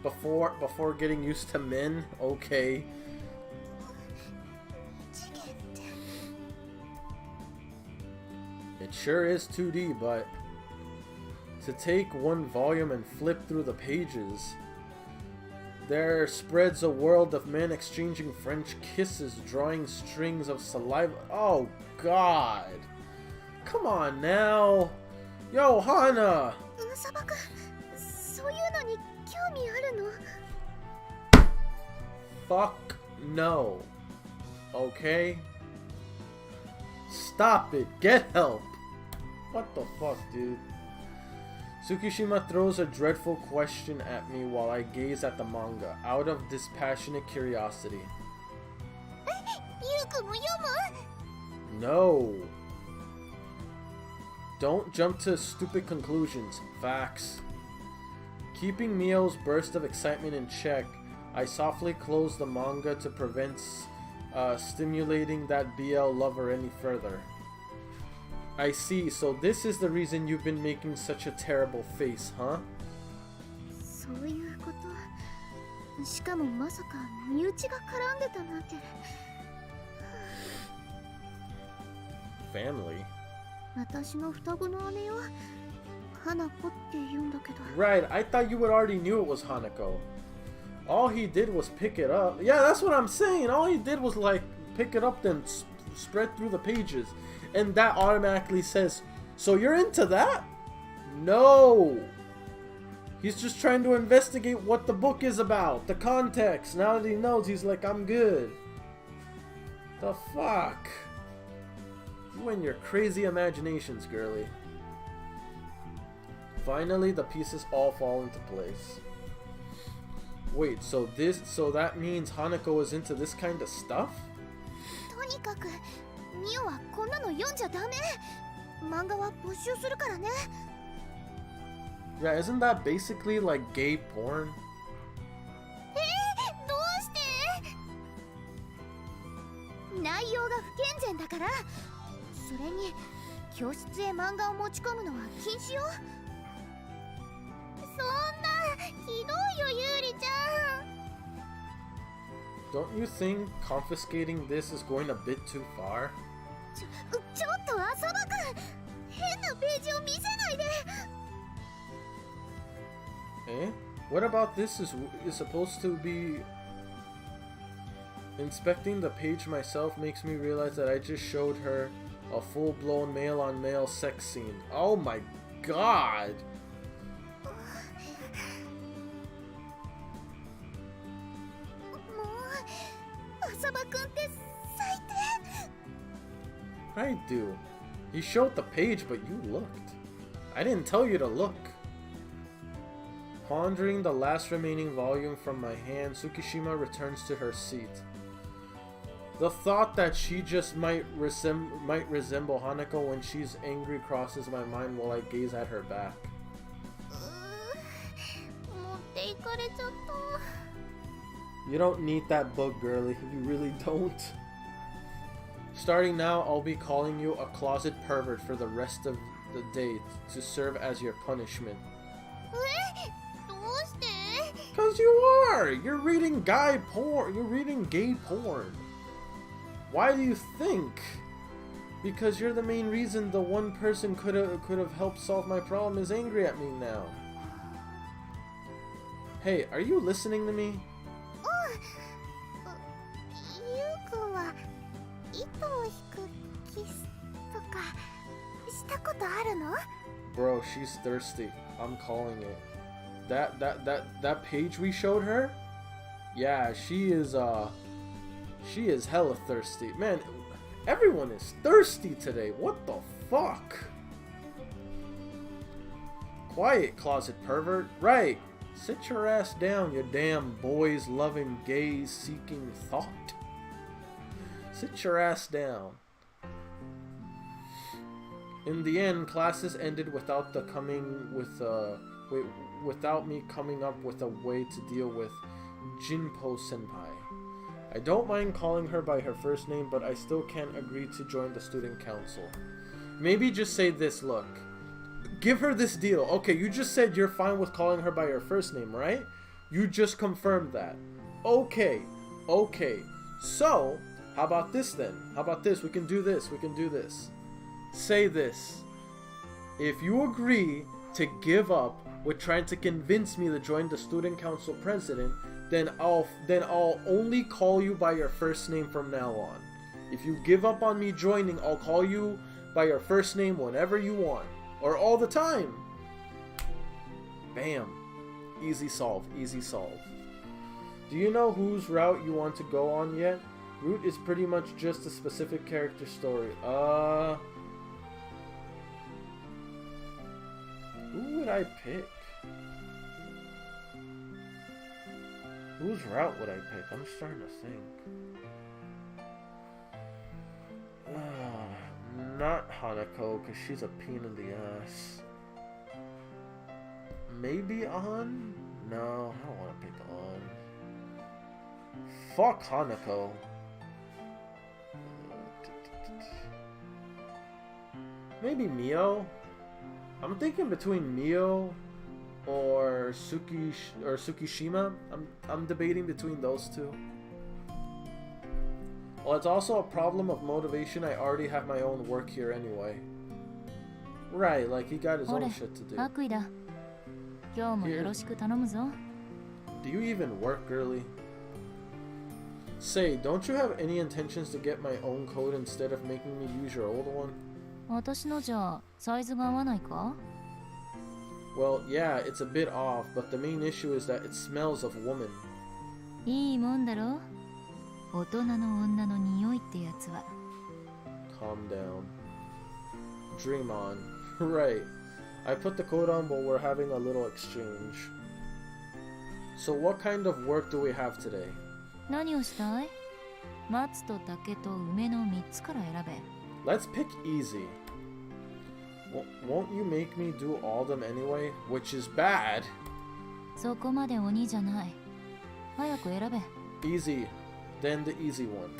before getting used to men. Okay. 二次元って。 It sure is 2D, but to take one volume and flip through the pages, there spreads a world of men exchanging French kisses, drawing strings of saliva. Oh God! Come on now, yo Hana. サバ君、そういうのに興味あるの？ Fuck no. Okay. Stop it. Get help. What the fuck, dude? Tsukishima throws a dreadful question at me while I gaze at the manga, out of dispassionate curiosity. ゆうくんも読む？ No. Don't jump to stupid conclusions. Facts. Keeping Mio's burst of excitement in check, I softly closed the manga to prevent stimulating that BL lover any further. I see, so this is the reason you've been making such a terrible face, huh? そういうこと。しかもまさか身内が絡んでたなんて。 Family? 私の双子の姉よ。花子って言うんだけど。 Right, I thought you would already knew it was Hanako. All he did was pick it up. Yeah, that's what I'm saying. All he did was like pick it up then spread through the pages. And that automatically says, so you're into that? No. He's just trying to investigate what the book is about, the context. Now that he knows, he's like, I'm good. The fuck? You and your crazy imaginations, girly. Finally, the pieces all fall into place. Wait, so that means Hanako is into this kind of stuff? とにかくミオはこんなの読んじゃダメ。漫画は没収するからね。 Yeah, isn't that basically like gay porn? どうして？内容が不健全だから。それに教室へ漫画を持ち込むのは禁止よ。そんなひどいよ、ゆうりちゃん。 Don't you think confiscating this is going a bit too far? ちょっと浅葉くん、変なページを見せないで。 Eh? What about this is supposed to be... Inspecting the page myself makes me realize that I just showed her a full-blown male-on-male sex scene. Oh my god! もう浅葉くんって最低。 I do. He showed the page, but you looked. I didn't tell you to look. Pondering the last remaining volume from my hand, Tsukishima returns to her seat. The thought that she just might resemble Hanako when she's angry crosses my mind while I gaze at her back. 持っていかれちゃった。 You don't need that book, girly. You really don't. Starting now, I'll be calling you a closet pervert for the rest of the day to serve as your punishment. どうして？ Cause you are! You're reading gay porn. Why do you think? Because you're the main reason the one person could have helped solve my problem is angry at me now. Hey, are you listening to me? ゆうくんは糸を引くキスとかしたことあるの？ Bro, she's thirsty. I'm calling it. That page we showed her? Yeah, she is hella thirsty. Man, everyone is thirsty today. What the fuck? Quiet, closet pervert. Right. Sit your ass down, you damn boys loving gays seeking thought. Sit your ass down. In the end, classes ended without without me coming up with a way to deal with Jinpo Senpai. I don't mind calling her by her first name, but I still can't agree to join the student council. Maybe just say this, look. Give her this deal. Okay, you just said you're fine with calling her by her first name, right? You just confirmed that. Okay. So, how about this then? How about this? We can do this. Say this. If you agree to give up with trying to convince me to join the student council president, then I'll only call you by your first name from now on. If you give up on me joining, I'll call you by your first name whenever you want. Or all the time. Bam. Easy solve. Do you know whose route you want to go on yet? Route is pretty much just a specific character story. Who would I pick? Whose route would I pick? I'm starting to think. Not Hanako, because she's a pain in the ass. Maybe An? No, I don't want to pick An. Fuck Hanako. Maybe Mio? I'm thinking between Mio or Tsukishima. I'm debating between those two. Well, it's also a problem of motivation. I already have my own work here anyway. Right, like he got his own shit to do. Here. Do you even work, girly? Say, don't you have any intentions to get my own code instead of making me use your old one? Well, yeah, it's a bit off, but the main issue is that it smells of woman. Calm down. Dream on. Right. I put the code on, but we're having a little exchange. So what kind of work do we have today? Let's pick easy. Won't you make me do all of them anyway? Which is bad. Easy. Then the easy one.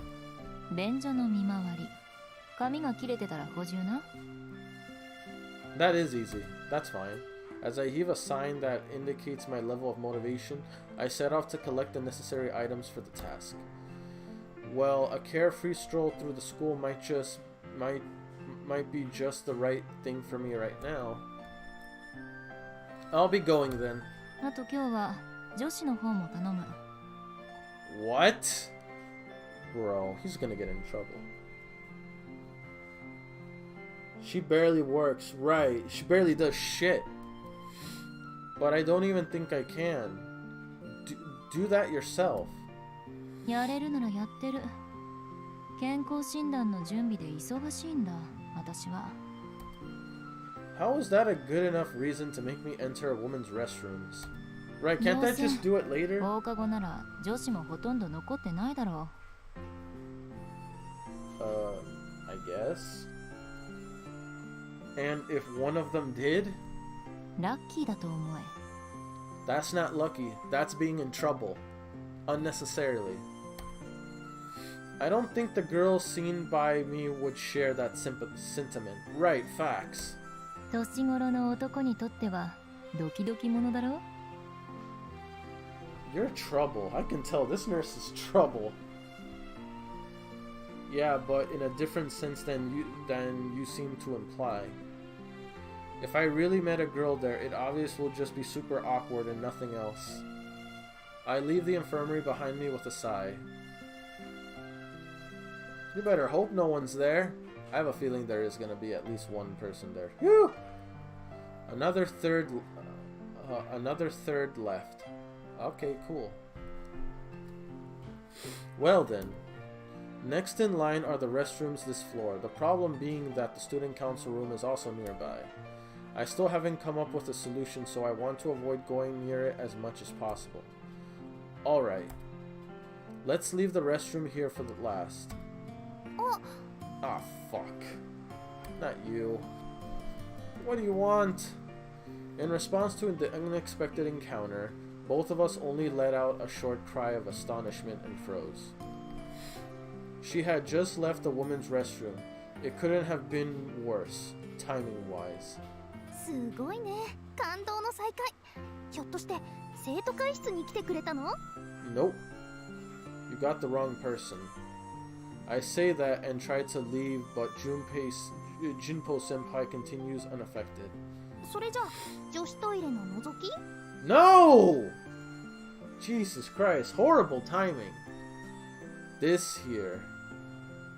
That is easy. That's fine. As I heave a sign that indicates my level of motivation, I set off to collect the necessary items for the task. Well, a carefree stroll through the school might be just the right thing for me right now. I'll be going then. What? Bro, he's gonna get in trouble. She barely works, right? She barely does shit. But I don't even think I can. Do that yourself. How is that a good enough reason to make me enter a woman's restrooms? Right, can't that just do it later? guess. And if one of them did, ラッキーだと思え。 that's not lucky. That's being in trouble. Unnecessarily. I don't think the girl seen by me would share that sentiment. Right, facts. 年頃の男にとってはドキドキものだろ。 You're trouble. I can tell this nurse is trouble. Yeah, but in a different sense than you seem to imply. If I really met a girl there, it obviously will just be super awkward and nothing else. I leave the infirmary behind me with a sigh. You better hope no one's there. I have a feeling there is gonna be at least one person there. Whew! Another third left. Okay, cool. Well then. Next in line are the restrooms this floor, the problem being that the student council room is also nearby. I still haven't come up with a solution, so I want to avoid going near it as much as possible. Alright. Let's leave the restroom here for the last. Ah, fuck. Not you. What do you want? In response to the unexpected encounter, both of us only let out a short cry of astonishment and froze. She had just left the women's restroom. It couldn't have been worse, timing-wise. すごいね、感動の再会。ひょっとして生徒会室に来てくれたの？ Nope. You got the wrong person. I say that and try to leave, but Junpo Senpai continues unaffected. それじゃ女子トイレの覗き？ No! Jesus Christ, horrible timing. This here.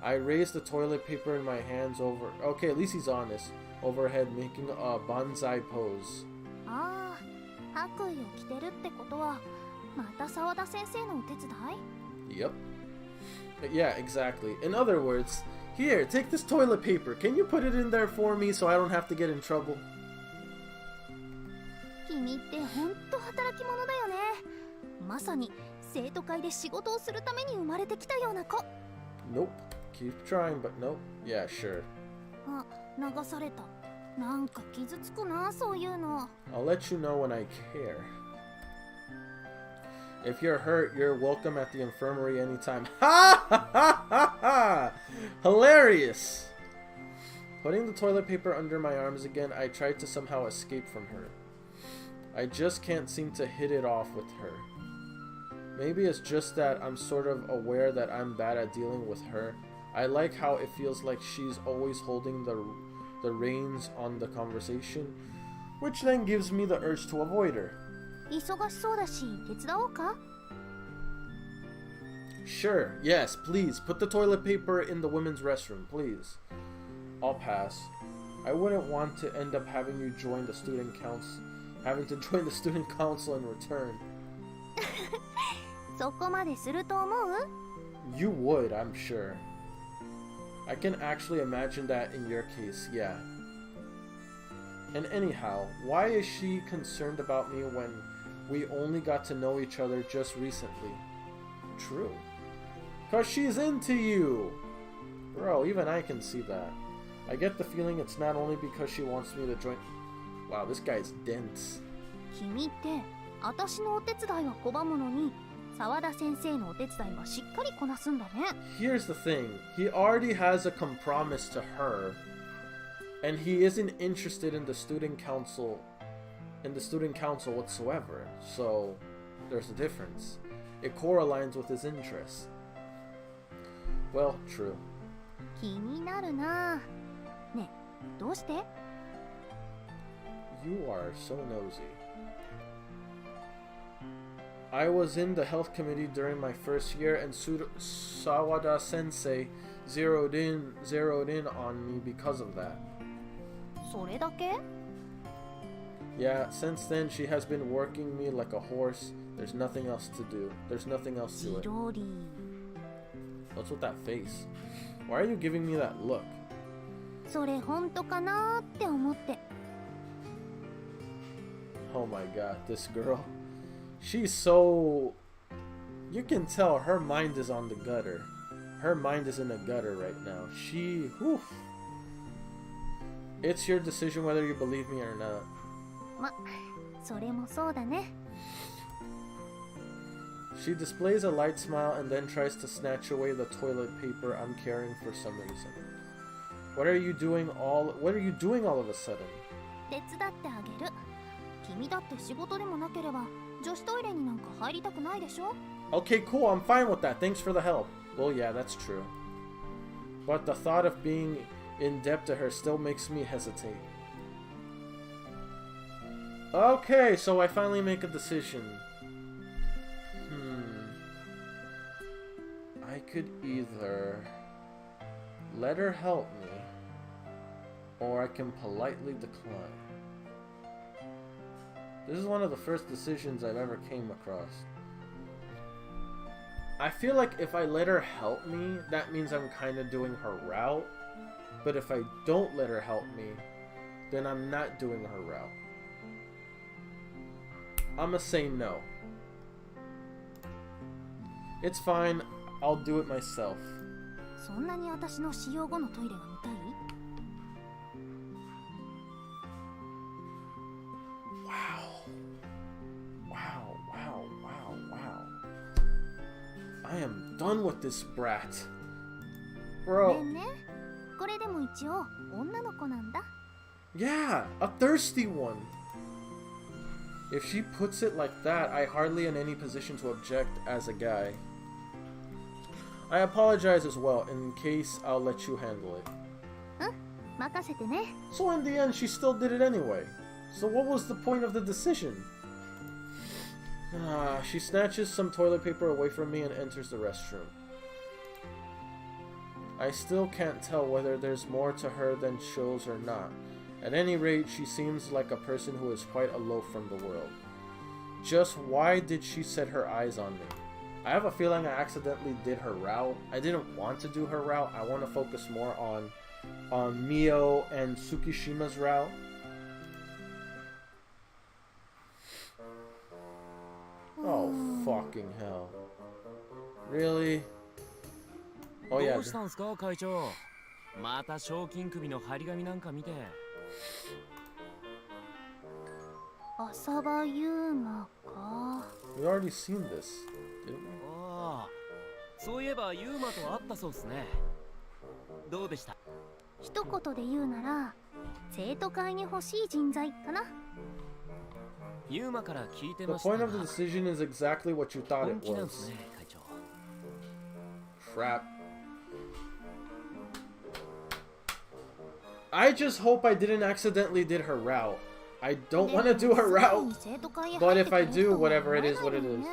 I raise the toilet paper in my hands over... Okay, at least he's honest. Overhead, making a bonsai pose. ああ、白衣を着てるってことは、また沢田先生のお手伝い？ Yep. Yeah, exactly. In other words, here, take this toilet paper. Can you put it in there for me so I don't have to get in trouble? 君ってほんと働き者だよね。まさに生徒会で仕事をするために生まれてきたような子。 Nope. Keep trying, but nope. Yeah, sure. あ、流された。なんか傷つくな、そういうの。 I'll let you know when I care. If you're hurt, you're welcome at the infirmary anytime. Ha ha ha ha ha! Hilarious! Putting the toilet paper under my arms again, I tried to somehow escape from her. I just can't seem to hit it off with her. Maybe it's just that I'm sort of aware that I'm bad at dealing with her. I like how it feels like she's always holding the reins on the conversation, which then gives me the urge to avoid her. 忙しそうだし、手伝おうか？ Sure, yes, please. Put the toilet paper in the women's restroom, please. I'll pass. I wouldn't want to end up having to join the student council in return. そこまですると思う？ You would, I'm sure. I can actually imagine that in your case, yeah. And anyhow, why is she concerned about me when we only got to know each other just recently? True. 'Cause she's into you! Bro, even I can see that. I get the feeling it's not only because she wants me to join... Wow, this guy's dense. 君って私のお手伝いは拒むのに沢田先生のお手伝いはしっかりこなすんだね。 Here's the thing. He already has a compromise to her. And he isn't interested in the student council whatsoever. So there's a difference. It correlates with his interests. Well, true. 気になるな。ねえ、どうして？ You are so nosy. I was in the health committee during my first year, and Sawada Sensei zeroed in on me because of that. それだけ？ Yeah, since then she has been working me like a horse. There's nothing else to do. There's nothing else to it. ジロリ。 What's with that face? Why are you giving me that look? それ本当かなって思って。 Oh my god, this girl. She's so... You can tell her mind is on the gutter. her mind is in the gutter right now. She, whew. It's your decision whether you believe me or not. ま、それもそうだね。 She displays a light smile and then tries to snatch away the toilet paper I'm carrying for some reason. What are you doing all of a sudden? 手伝ってあげる。君だって仕事でもなければ女子トイレになんか入りたくないでしょ？ Okay, cool, I'm fine with that. Thanks for the help. Well, yeah, that's true. But the thought of being in debt to her still makes me hesitate. Okay, so I finally make a decision. I could either let her help me, or I can politely decline. This is one of the first decisions I've ever came across. I feel like if I let her help me, that means I'm kind of doing her route. But if I don't let her help me, then I'm not doing her route. I'ma say no. It's fine, I'll do it myself. そんなに私の使用後のトイレが見たい？ I am done with this brat. Bro. ねんね。これでも一応女の子なんだ。 Yeah, a thirsty one. If she puts it like that, I hardly in any position to object as a guy. I apologize as well, in case I'll let you handle it. うん、任せてね。 So in the end, she still did it anyway. So what was the point of the decision? She snatches some toilet paper away from me and enters the restroom. I still can't tell whether there's more to her than shows or not. At any rate, she seems like a person who is quite aloof from the world. Just why did she set her eyes on me? I have a feeling I accidentally did her route. I didn't want to do her route. I want to focus more on Mio and Tsukishima's route. Oh, fucking hell. Really? Oh, yeah. どうしたんすか、会長。また賞金首の張り紙なんか見て。浅場優馬か。 We already seen this, didn't we? ああ、そういえばユーマと会ったそうっすね。どうでした？一言で言うなら、生徒会に欲しい人材かな。ユーマから聞いて The ましたが。 point of the decision is exactly what you thought 本 it 気なんす was. ね、会長。 Crap. I just hope I didn't accidentally did her route. I don't want to do her route, but if I do, whatever it is, what it is.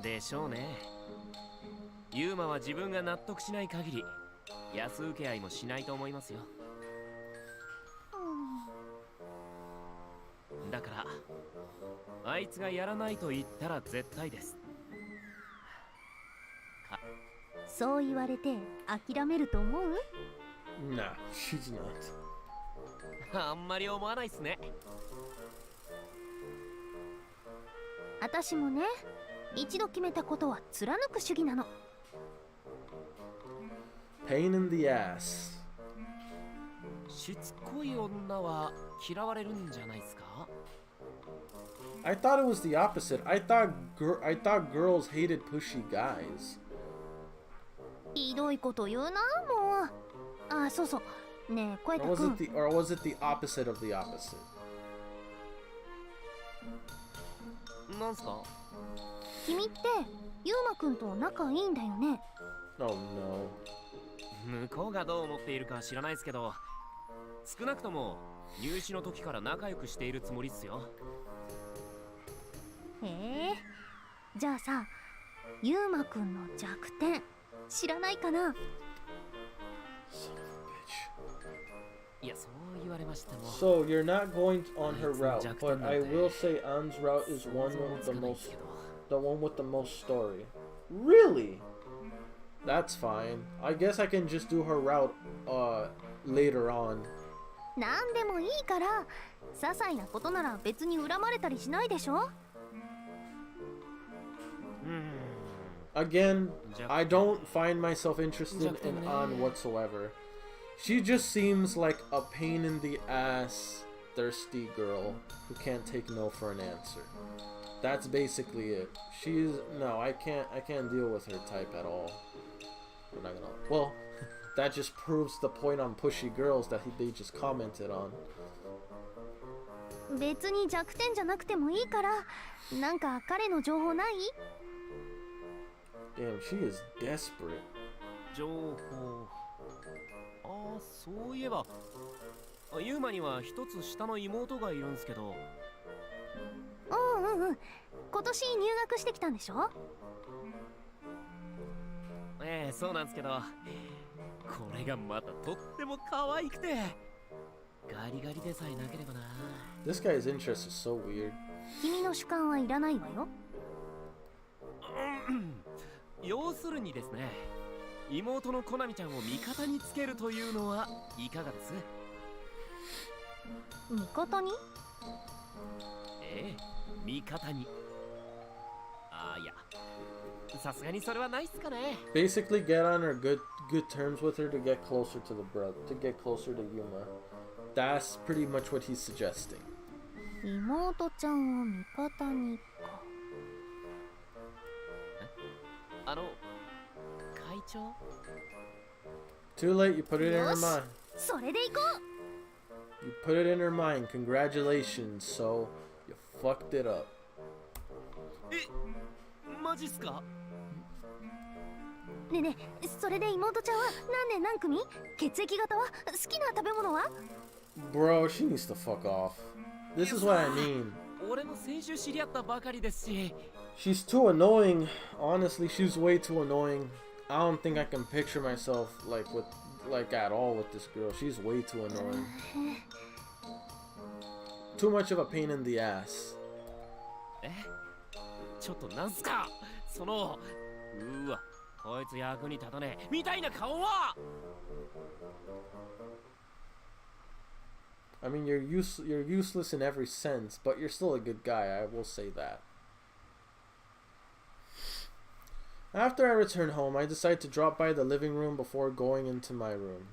でしょうね。ユーマは自分が納得しない限り、安請け合いもしないと思いますよ。だから、あいつがやらないと言ったら絶対です。そう言われて諦めると思う？ Nah, she's not. あんまり思わないっすね。私もね、一度決めたことは貫く主義なの。 Pain in the ass. しつこい女は嫌われるんじゃないですか？ I thought it was the opposite. I thought girls hated pushy guys. ひどいこと言うな、もう。あ、そうそう。ねえ、声 Or 田 was く it ん。 was it the opposite of the opposite? なんすか？君ってゆうまくんと仲いいんだよね。 Oh no. 向こうがどう思っているか知らないですけど、少なくとも入試の時から仲良くしているつもりっすよ。へえ。じゃあさ、ゆうまくんの弱点知らないかな？ Son of a bitch. いや、そう言われましても。 So you're not going on her route, but I will say An's route is the one with the most story. Really? That's fine. I guess I can just do her route later on. なんでもいいから、些細なことなら別に恨まれたりしないでしょ？ Again, I don't find myself interested in An whatsoever. She just seems like a pain in the ass, thirsty girl who can't take no for an answer. That's basically it. I can't deal with her type at all. We're not gonna. Well, that just proves the point on pushy girls that they just commented on. 別に弱点じゃなくてもいいから、なんか彼の情報ない？ Damn, she is desperate. 情報。ああ、そういえば、ユーマには一つ下の妹がいるんすけど。うん。今年入学してきたんでしょ？ええ、そうなんですけど、これがまたとっても可愛くて、ガリガリでさえなければな。This guy's interest is so weird. 君の主観はいらないわよ。要するにですね、妹のコナミちゃんを味方につけるというのはいかがです？味方に？ええ、味方に。ああ、いや、さすがにそれはないっすかね。Basically, get on her good terms with her to get closer to the brother, to get closer to Yuma. That's pretty much what he's suggesting. 妹ちゃんを味方にか。会長？ Too late, you put it in her mind. それで行こう。 You put it in her mind. Congratulations, so you fucked it up. マジっすか？ねえ、それで妹ちゃんは何年何組？血液型は？好きな食べ物は？ Bro, she needs to fuck off. This is what I mean. 俺も先週知り合ったばかりですし。She's too annoying. Honestly, she's way too annoying. I don't think I can picture myself like at all with this girl. She's way too annoying. Too much of a pain in the ass. ちょっとなんすかその、うわ、こいつ役に立たねえみたいな顔は。I mean, you're useless in every sense, but you're still a good guy, I will say that. After I return home, I decide to drop by the living room before going into my room.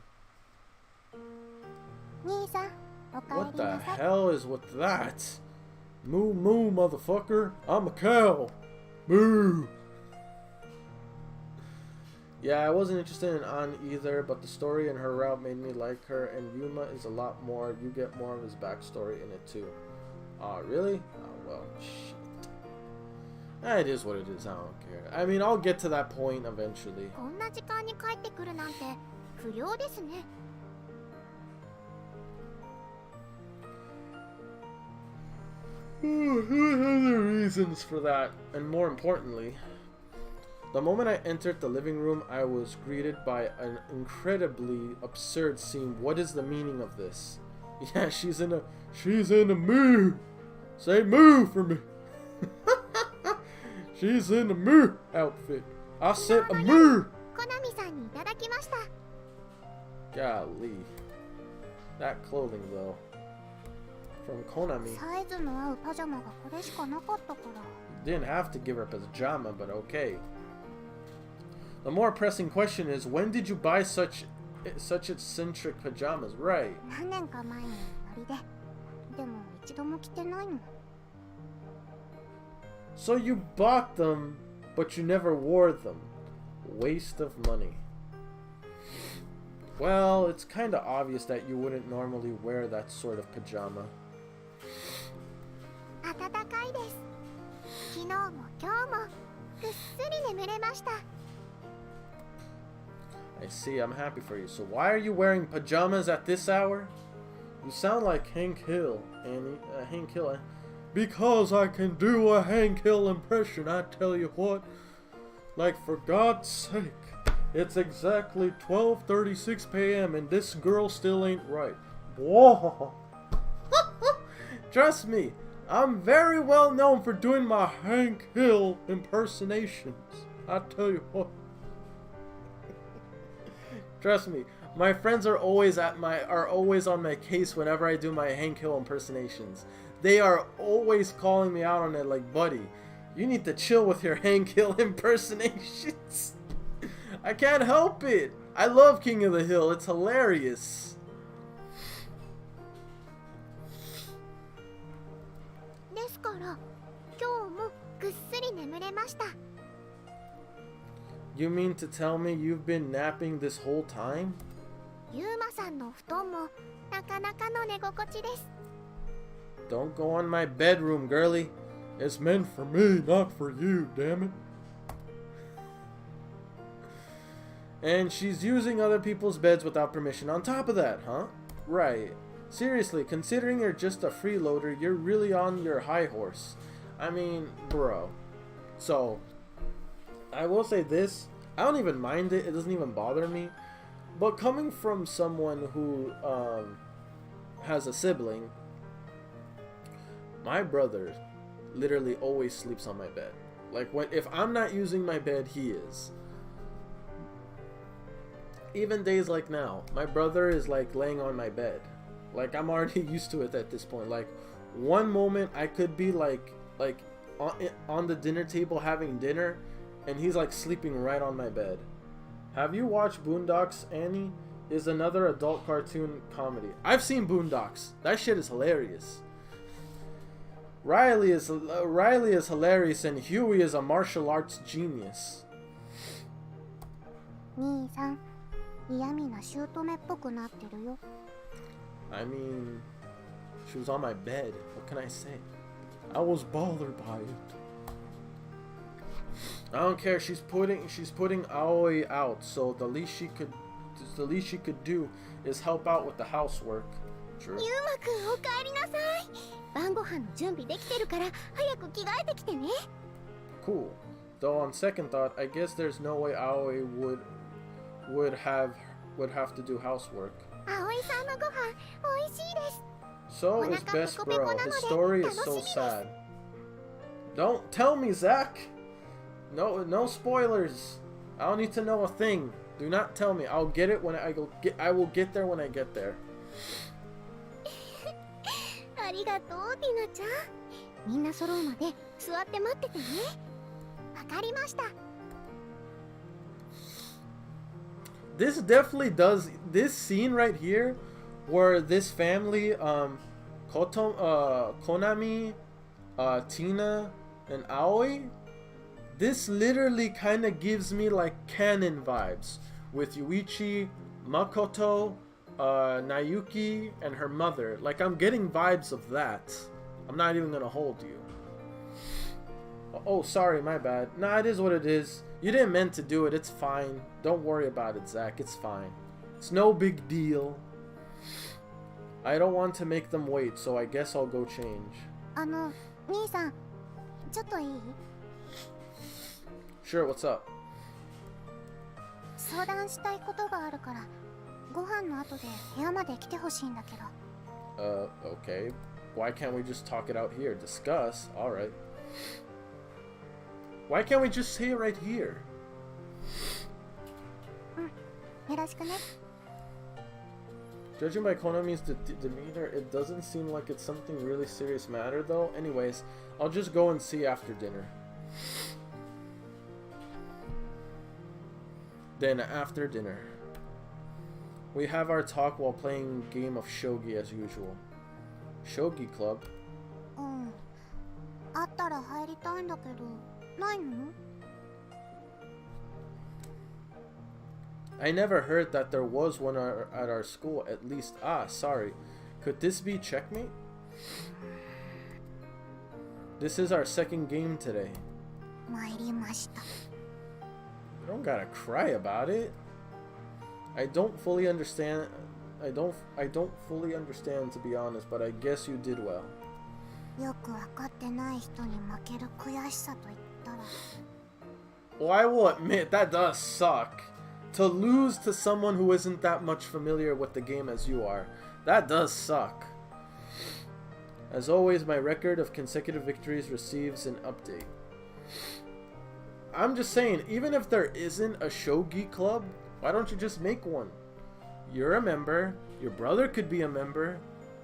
What the hell is with that? Moo moo, motherfucker. I'm a cow. Moo. Yeah, I wasn't interested in An either, but the story and her route made me like her, and Yuma is a lot more. You get more of his backstory in it too. Oh, really? Oh, well, shit. It is what it is, I don't care. I mean, I'll get to that point eventually. こんな時間に帰ってくるなんて不良ですね。Other reasons for that, and more importantly, the moment I entered the living room, I was greeted by an incredibly absurd scene. What is the meaning of this? Yeah, she's in a moo. Say moo for me. She's in a moo outfit. I said a moo. コナミさんにいただきました。 Golly, that clothing though, from Konami. サイズの合うパジャマがこれしかなかったから。 Didn't have to give her a pajama, but okay. The more pressing question is, when did you buy such eccentric pajamas? Right. 何年か前にノリで。でも一度も着てないの。 So you bought them, but you never wore them. Waste of money. Well, it's kind of obvious that you wouldn't normally wear that sort of pajama. 暖かいです。昨日も今日もぐっすり眠れました。 I see, I'm happy for you. So why are you wearing pajamas at this hour? You sound like Hank Hill, Annie. Hank Hill. Because I can do a Hank Hill impression, I tell you what. Like, for God's sake, it's exactly 12:36 p.m. and this girl still ain't right. Whoa! Trust me, I'm very well known for doing my Hank Hill impersonations. I tell you what. Trust me, my friends are always on my case whenever I do my Hank Hill impersonations. They are always calling me out on it like, buddy, You need to chill with your Hank Hill impersonations. I can't help it. I love King of the Hill. It's hilarious. ですから今日もぐっすり眠れました。 You mean to tell me you've been napping this whole time? ユーマさんの布団もなかなかの寝心地です。 Don't go on my bedroom, girly. It's meant for me, not for you, damn it. And she's using other people's beds without permission on top of that, huh? Right. Seriously, considering you're just a freeloader, you're really on your high horse. I mean, bro. So, I will say this. I don't even mind it. It doesn't even bother me. But coming from someone who has a sibling, my brother literally always sleeps on my bed. Like, if I'm not using my bed, he is. Even days like now, my brother is like laying on my bed. Like, I'm already used to it at this point. Like, one moment I could be like on the dinner table having dinner, and he's like sleeping right on my bed. Have you watched Boondocks? Annie is another adult cartoon comedy. I've seen Boondocks. That shit is hilarious. Riley is hilarious, and Huey is a martial arts genius. 兄さん、嫌味な姑っぽくなってるよ。 I mean, she was on my bed. What can I say? I was bothered by it. I don't care. She's putting Aoi out, so the least she could do is help out with the housework. True. ユーマくんおかえりなさい。晩ご飯の準備できてるから早く着替えてきてね。 Cool. Though on second thought, I guess there's no way Aoi would have to do housework. 葵さんのご飯美味しいです。 So is best bro. His story is so sad. Don't tell me, Zach. No spoilers. I don't need to know a thing. Do not tell me. I'll get it when I will get there when I get there. ありがとう、ティナちゃん。みんな揃うまで座って待っててね。わかりました。 This definitely does. This scene right here, where this family, Konami, Tina, and Aoi, this literally kind of gives me like canon vibes with Yuichi, Makoto, Nayuki, and her mother. Like, I'm getting vibes of that. I'm not even gonna hold you. Oh, sorry, my bad. Nah, it is what it is. You didn't meant to do it. It's fine. Don't worry about it, Zach. It's fine. It's no big deal. I don't want to make them wait, so I guess I'll go change. 兄さん、ちょっといい？ Sure, what's up? 相談したいことがあるから、ご飯の後で部屋まで来てほしいんだけど。Okay. Why can't we just talk it out here? Discuss? Alright. Why can't we just say it right here? よろしくね。 Judging by Konami's demeanor, it doesn't seem like it's something really serious matter though. Anyways, I'll just go and see after dinner. Then after dinner, we have our talk while playing game of shogi as usual. Shogi club? うん。あったら入りたいんだけど、ないの？ I never heard that there was one at our school, at least. Ah, sorry. Could this be checkmate? This is our second game today. 参りました。 You don't gotta cry about it. I don't fully understand. I don't fully understand, to be honest, but I guess you did well. よくわかってない人に負ける悔しさと言ったら。 Well, I will admit that does suck. To lose to someone who isn't that much familiar with the game as you are, that does suck. As always, my record of consecutive victories receives an update. I'm just saying, even if there isn't a shogi club, why don't you just make one? You're a member, your brother could be a member,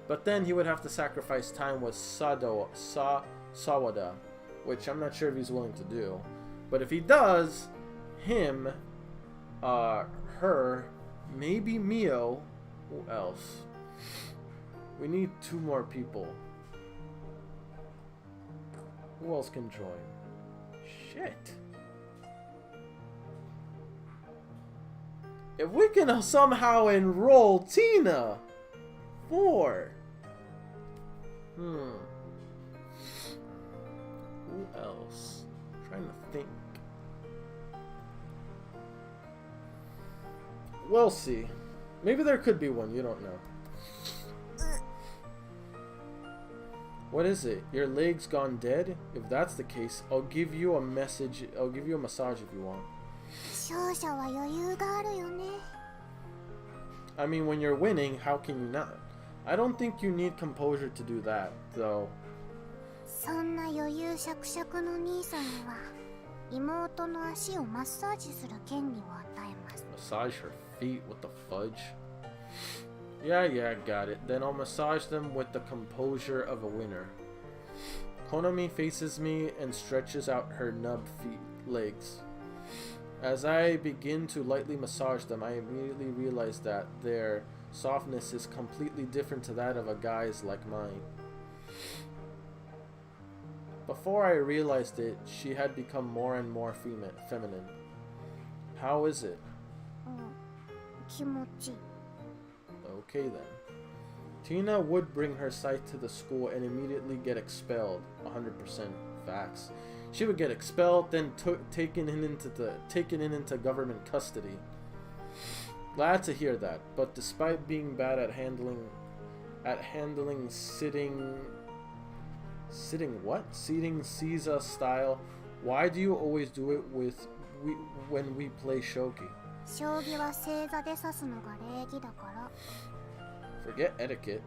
but then he would have to sacrifice time with Sawada. which I'm not sure if he's willing to do. But if he does, him, her, maybe Mio. Who else? We need 2 more people. Who else can join? Shit. If we can somehow enroll Tina. 4. Who else? I'm trying to think. We'll see. Maybe there could be one, you don't know. What is it? Your leg's gone dead? If that's the case, I'll give you a message. I'll give you a massage if you want. I mean, when you're winning, how can you not? I don't think you need composure to do that, though. Massage her feet? What the fudge? Yeah, got it. Then I'll massage them with the composure of a winner. Konami faces me and stretches out her nub legs. As I begin to lightly massage them, I immediately realize that their softness is completely different to that of a guy's like mine. Before I realized it, she had become more and more feminine. How is it? Okay then. Tina would bring her sight to the school and immediately get expelled. 100% facts. She would get expelled, then taken in into government custody. Glad to hear that, but despite being bad at handling sitting Caesar style, why do you always do it when we play shogi? Forget etiquette.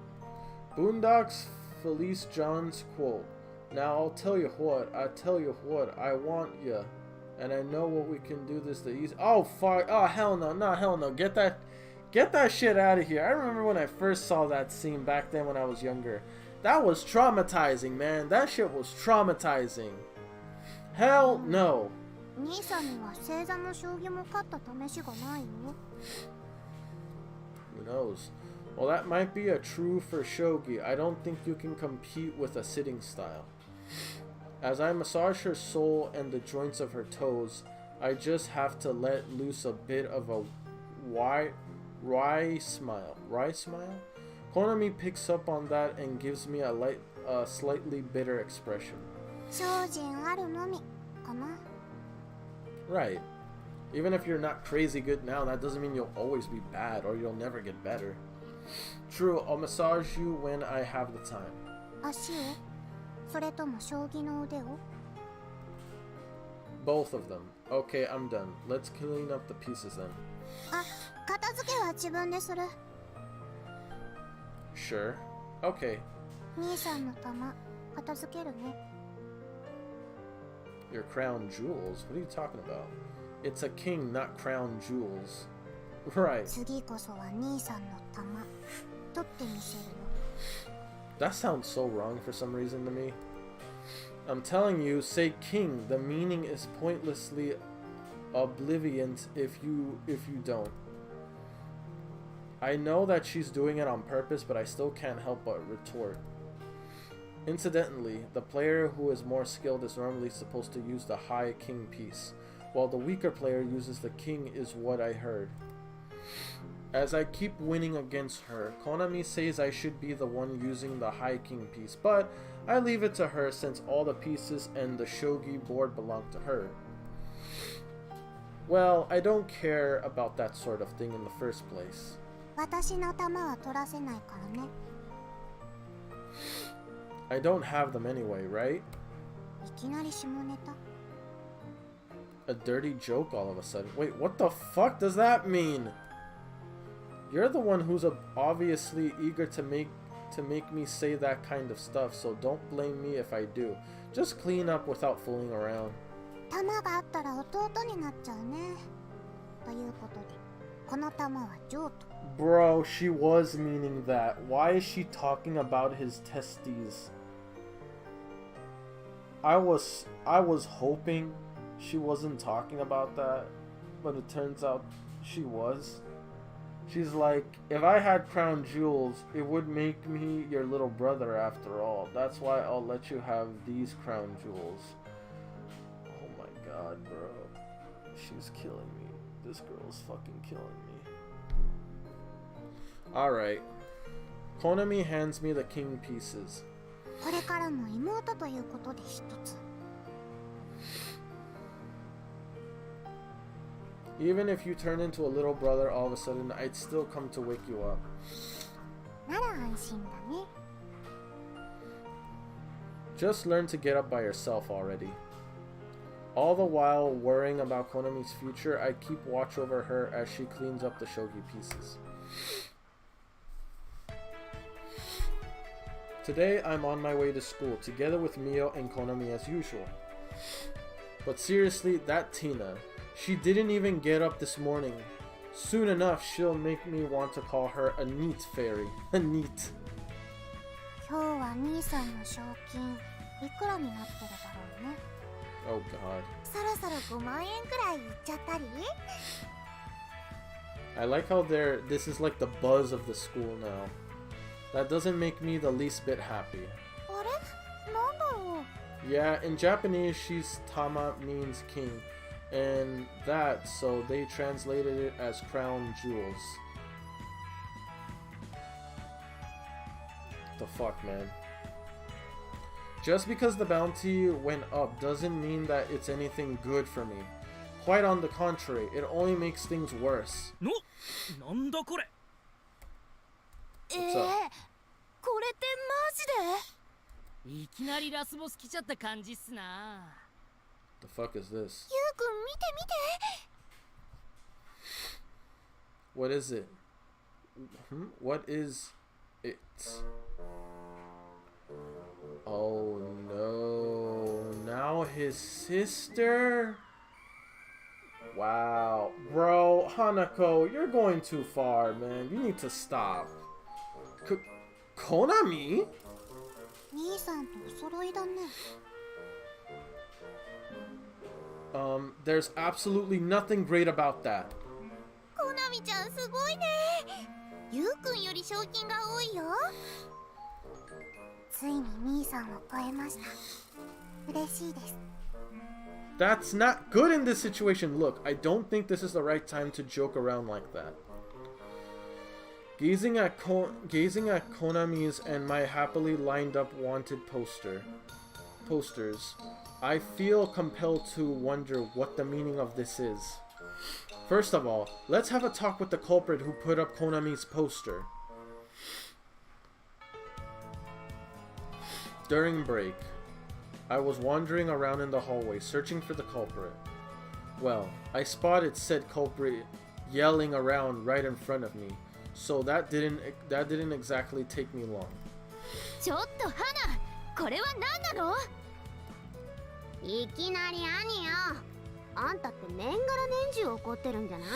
Boondocks Felice John's quote. Now I'll tell you what, I want ya. And I know what we can do this the easy. Oh fuck, oh hell no, get that shit out of here. I remember when I first saw that scene back then when I was younger. That was traumatizing, man. That shit was traumatizing. Hell no. Who knows? Well, that might be a true for shogi. I don't think you can compete with a sitting style. As I massage her sole and the joints of her toes, I just have to let loose a bit of a wry smile. Wry smile? Konami picks up on that and gives me a slightly bitter expression. Right. Even if you're not crazy good now, that doesn't mean you'll always be bad or you'll never get better. True, I'll massage you when I have the time. Both of them. Okay, I'm done. Let's clean up the pieces then. Sure. Okay. Your crown jewels? What are you talking about? It's a king, not crown jewels. Right. That sounds so wrong for some reason to me. I'm telling you, say king. The meaning is pointlessly oblivious if you don't. I know that she's doing it on purpose, but I still can't help but retort. Incidentally, the player who is more skilled is normally supposed to use the high king piece, while the weaker player uses the king is what I heard. As I keep winning against her, Konami says I should be the one using the high king piece, but I leave it to her since all the pieces and the shogi board belong to her. Well, I don't care about that sort of thing in the first place. I don't have them anyway, right? A dirty joke all of a sudden. Wait, what the fuck does that mean? You're the one who's obviously eager to make me say that kind of stuff, so don't blame me if I do. Just clean up without fooling around. Bro, she was meaning that. Why is she talking about his testes? I was hoping she wasn't talking about that, but it turns out she was. She's like, if I had crown jewels, it would make me your little brother after all. That's why I'll let you have these crown jewels. Oh my god, bro. She's killing me. This girl's fucking killing me. Alright. Konami hands me the king pieces. これからも妹ということで一つ。 Even if you turn into a little brother all of a sudden, I'd still come to wake you up. なら安心だね。 Just learn to get up by yourself already. All the while worrying about Konami's future, I keep watch over her as she cleans up the shogi pieces. Today, I'm on my way to school, together with Mio and Konami as usual. But seriously, that Tina, she didn't even get up this morning. Soon enough, she'll make me want to call her a neat fairy. A neat. 今日は兄さんの賞金いくらになってるだろうね。 Oh god. そろそろ5万円くらいいっちゃったり？ I like how this is like the buzz of the school now. That doesn't make me the least bit happy. あれ？なんだろう？ Yeah, in Japanese, she's Tama means king. And that, so they translated it as crown jewels. The fuck, man. Just because the bounty went up doesn't mean that it's anything good for me. Quite on the contrary, it only makes things worse. なんだこれ。これってマジで？いきなりラスボス来ちゃった感じっすな。 The fuck is this? ゆうくん見て見て。 What is it? What is it? Oh no. Now his sister? Wow. Bro, Hanako, you're going too far, man. You need to stop. Konami? 兄さんとお揃いだね。 There's absolutely nothing great about that. コナミちゃんすごいね。ゆうくんより賞金が多いよ。ついに兄さんを超えました。嬉しいです。 That's not good in this situation. Look, I don't think this is the right time to joke around like that. Gazing at Konami's and my happily lined up wanted posters, I feel compelled to wonder what the meaning of this is. First of all, let's have a talk with the culprit who put up Konami's poster. During break, I was wandering around in the hallway searching for the culprit. Well, I spotted said culprit yelling around right in front of me, so that didn't exactly take me long. ちょっと花、これは何なの？いきなり兄よ。あんたって年がら年中怒ってるんじゃない？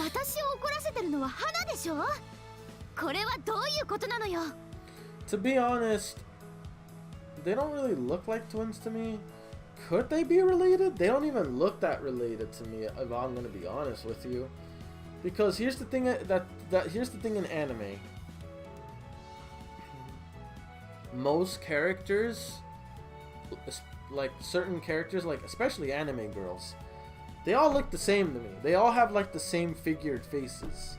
私を怒らせてるのは花でしょ？これはどういうことなのよ？ To be honest, they don't really look like twins to me. Could they be related? They don't even look that related to me, if I'm gonna be honest with you. Because here's the thing here's the thing in anime. Most characters, like certain characters, like especially anime girls, they all look the same to me. They all have like the same figured faces.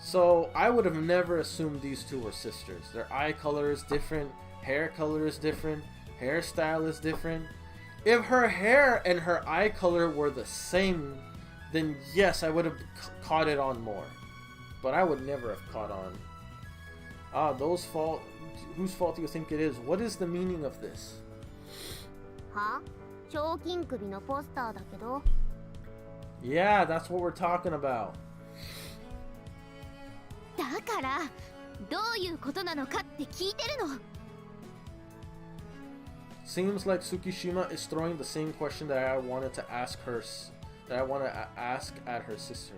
So I would have never assumed these two were sisters. Their eye color is different, hair color is different, hairstyle is different. If her hair and her eye color were the same, then yes, I would have caught it on more. But I would never have caught on. Whose fault do you think it is? What is the meaning of this? は？賞金首のポスターだけど。 Yeah, that's what we're talking about. だからどういうことなのかって聞いてるの。 Seems like Tsukishima is throwing the same question that I wanted to ask at her sister.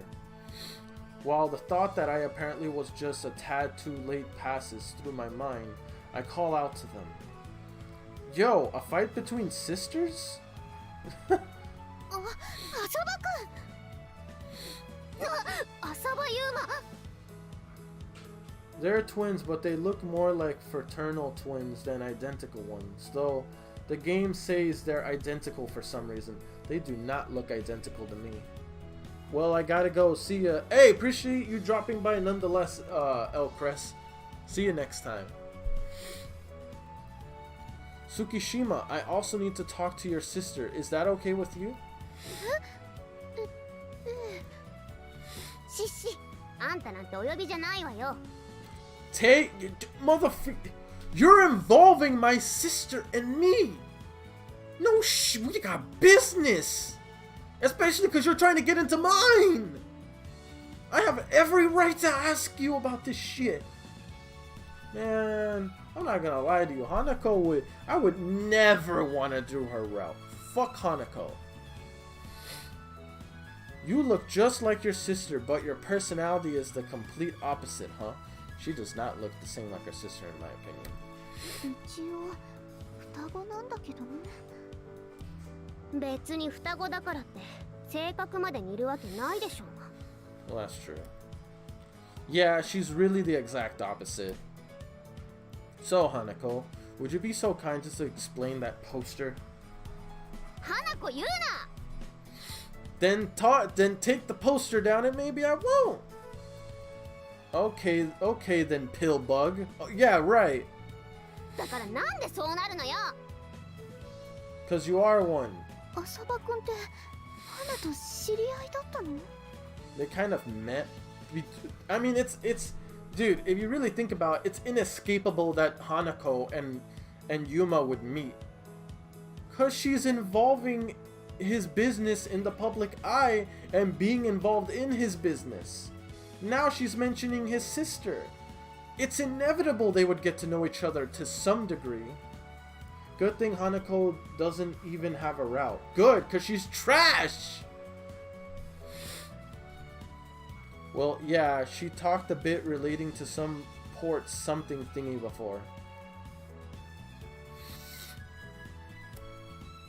While the thought that I apparently was just a tad too late passes through my mind, I call out to them. Yo, a fight between sisters? あ、浅葉くん。浅葉優馬。 They're twins, but they look more like fraternal twins than identical ones. Though the game says they're identical for some reason. They do not look identical to me. Well, I gotta go. See ya. Hey, appreciate you dropping by nonetheless, El Crest. See you next time. Tsukishima, I also need to talk to your sister. Is that okay with you? シッシ、あんたなんてお呼びじゃないわよ。 Take motherfucker, you're involving my sister and me. No we got business. Especially because you're trying to get into mine. I have every right to ask you about this shit. Man, I'm not gonna lie to you. I would never want to do her route. Fuck Hanako. You look just like your sister, but your personality is the complete opposite, huh? She does not look the same like her sister, in my opinion. 一応双子なんだけどね。別に双子だからって性格まで似るわけないでしょうが。 Well, that's true. Yeah, she's really the exact opposite. So, Hanako, would you be so kind just to explain that poster? 花子言うな。 Then take the poster down and maybe I won't. Okay, then, pill bug. Oh, yeah, right. だからなんでそうなるのよ。 Cause you are one. 浅葉くんって花と知り合いだったの？ They kind of met. I mean, it's dude, if you really think about it, it's inescapable that Hanako and Yuma would meet. Cause she's involving his business in the public eye and being involved in his business. Now she's mentioning his sister. It's inevitable they would get to know each other to some degree. Good thing Hanako doesn't even have a route. Good, because she's trash! Well, yeah, she talked a bit relating to some port something thingy before.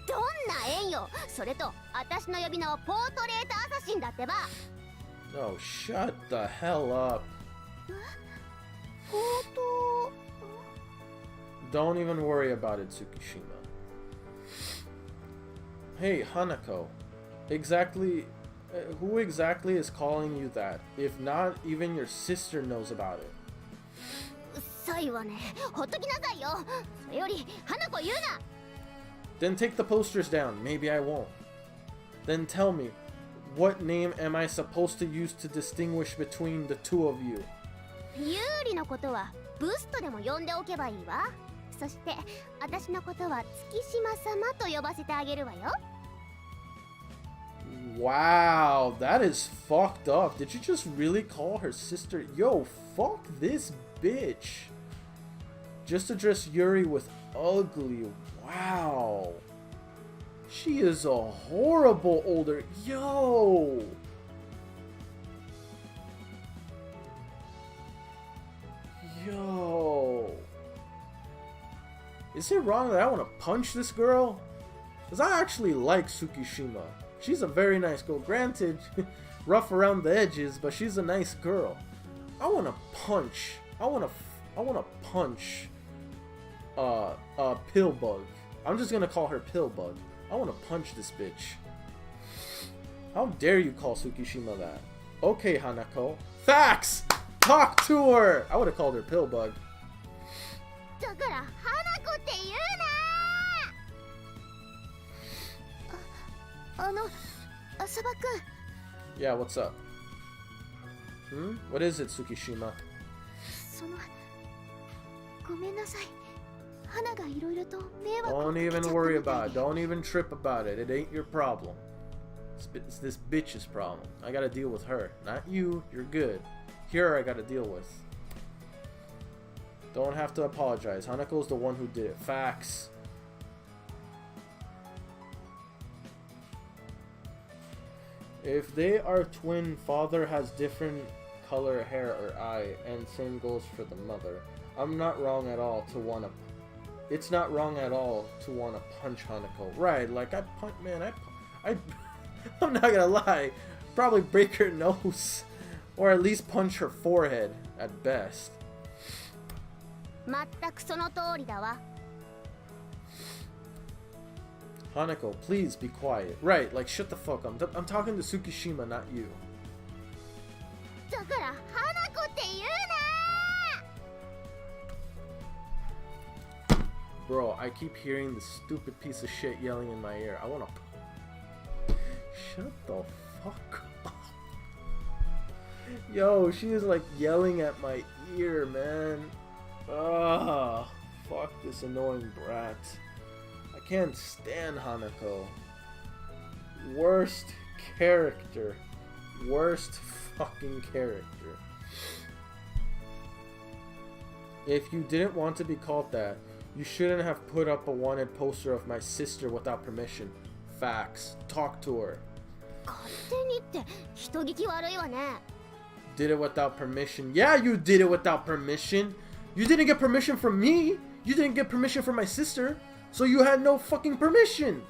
どんな縁よ。それと私の呼び名はポートレートアサシンだってば。 Oh, shut the hell up. ポート。 Don't even worry about it, Tsukishima. Hey, Hanako. Who exactly is calling you that? If not, even your sister knows about it. うっさいわね。ほっときなさいよ。それより花子言うな。 Then take the posters down. Maybe I won't. Then tell me, what name am I supposed to use to distinguish between the two of you? 有利のことはブストでも呼んでおけばいいわ。そして私のことは月島様と呼ばせてあげるわよ。 Wow, that is fucked up. Did you just really call her sister? Yo, fuck this bitch. Just address Yuri with ugly. Wow. She is a horrible older. Yo. Yo. Is it wrong that I want to punch this girl? Because I actually like Tsukishima. She's a very nice girl. Granted, rough around the edges, but she's a nice girl. I want to punch. I want to punch Pillbug. I'm just gonna call her Pillbug. I want to punch this bitch. How dare you call Tsukishima that? Okay, Hanako. Facts! Talk to her! I would have called her Pillbug. だから花子って言うな。浅葉くん。 Yeah, what's up? What is it, Tsukishima? そのごめんなさい。花がいろいろと迷惑を Don't かけちゃった even み worry た about い it. で。 Don't even trip about it. It ain't your problem. It's this bitch's problem. I gotta deal with her. Not you. You're good. Here I gotta deal with. Don't have to apologize. Hanako's the one who did it. Facts. If they are twin, father has different color hair or eye, and same goes for the mother. I'm not wrong at all to wanna. It's not wrong at all to wanna punch Hanako. Right? Like I'm not gonna lie. Probably break her nose, or at least punch her forehead at best. 全くその通りだわ。 Hanako, please be quiet. Right, like shut the fuck up. I'm talking to Tsukishima, not you. だから花子って言うな。 Bro, I keep hearing this stupid piece of shit yelling in my ear. I wanna. Shut the fuck up. Yo, she is like yelling at my ear, man. Ugh. Fuck this annoying brat. I can't stand Hanako. Worst character. Worst fucking character. If you didn't want to be called that, you shouldn't have put up a wanted poster of my sister without permission. Facts. Talk to her. 勝手にって人聞き悪いわね。 Did it without permission. Yeah, you did it without permission. You didn't get permission from me. You didn't get permission from my sister. So you had no fucking permission.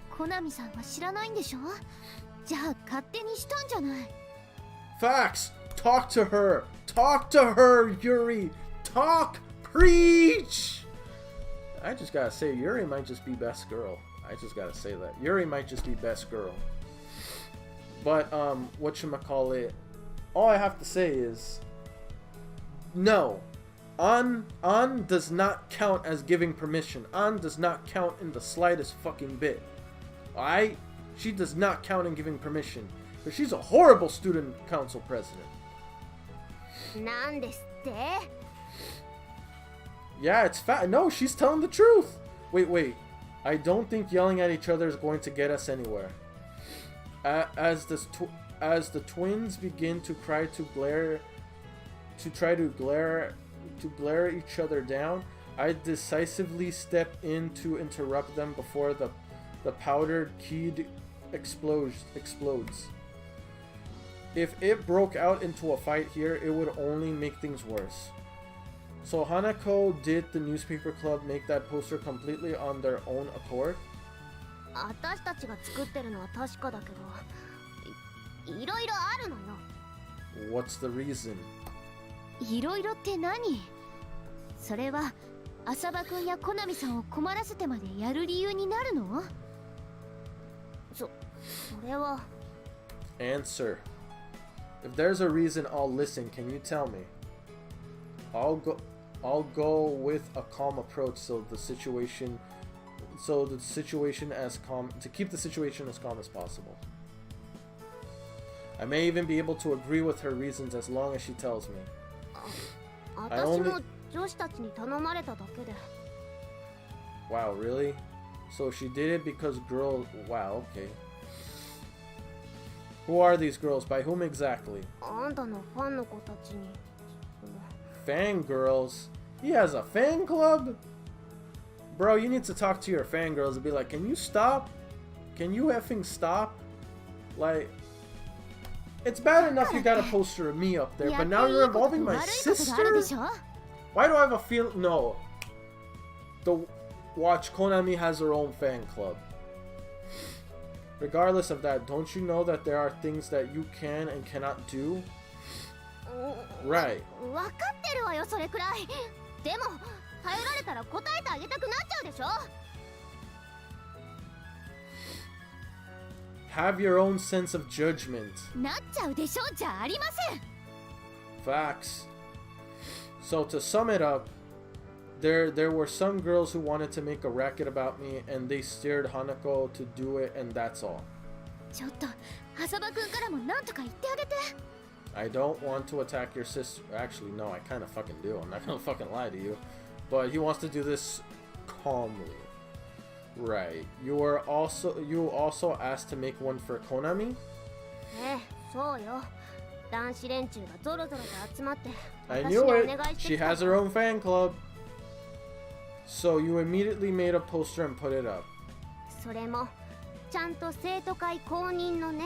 コナミさんは知らないんでしょ。じゃあ勝手にしたんじゃない。 Facts. Talk to her. Talk to her, Yuri. Talk. Preach. I just gotta say, Yuri might just be best girl. I just gotta say that. Yuri might just be best girl. But, whatchamacallit, all I have to say is, no. On does not count as giving permission. On does not count in the slightest fucking bit. Alright? She does not count in giving permission. Because she's a horrible student council president. なんですって。 Yeah, it's fat. No, she's telling the truth. Wait. I don't think yelling at each other is going to get us anywhere. As the twins begin to try to glare each other down, I decisively step in to interrupt them before the powdered keyed explodes. If it broke out into a fight here, it would only make things worse. So Hanako did the newspaper club make that poster completely on their own accord? 私たちが作ってるのは確かだけど、いろいろあるのよ。 What's the reason? いろいろって何？それは浅場くんやコナミさんを困らせてまでやる理由になるの？それは。 Answer. If there's a reason, I'll listen. Can you tell me? I'll go with a calm approach to keep the situation as calm as possible. I may even be able to agree with her reasons as long as she tells me. 私も女子たちに頼まれただけで。 Wow, really? So she did it because girls... Wow, okay. Who are these girls? By whom exactly? あんたのファンの子たちに。 Fangirls? He has a fan club? Bro, you need to talk to your fangirls and be like, can you stop? Can you effing stop? Like, it's bad enough you got a poster of me up there, but now you're involving my sister? Why do I have a feel? No. Watch, Konami has her own fan club. Regardless of that, don't you know that there are things that you can and cannot do? Right. 分かってるわよ、それくらい。でも頼られたら答えてあげたくなっちゃうでしょ。 Have your own sense of judgment. なっちゃうでしょじゃありません。 Facts. So to sum it up, there were some girls who wanted to make a racket about me, and they steered Hanako to do it, and that's all. ちょっと浅場くんからもなんとか言ってあげて。 I don't want to attack your sister. Actually, no, I kind of fucking do. I'm not gonna fucking lie to you. But he wants to do this calmly. Right. You also asked to make one for Konami? そうよ。男子連中がゾロゾロと集まって。 I knew it. She has her own fan club. So you immediately made a poster and put it up. それもちゃんと生徒会公認のね。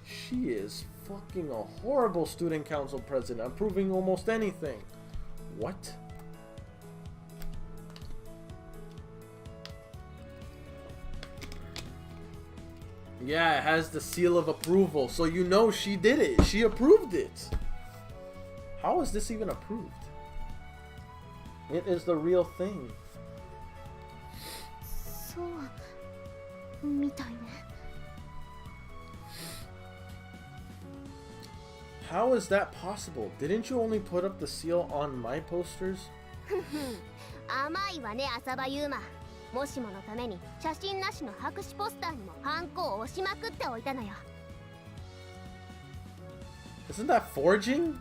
She is fucking a horrible student council president, approving almost anything. What? Yeah, it has the seal of approval, so you know she did it. She approved it. How is this even approved? It is the real thing. そうみたいね。 How is that possible? Didn't you only put up the seal on my posters? 甘いわね、浅場優馬。もしものために写真なしの白紙ポスターにもハンコを押しまくっておいたのよ。 Isn't that forging?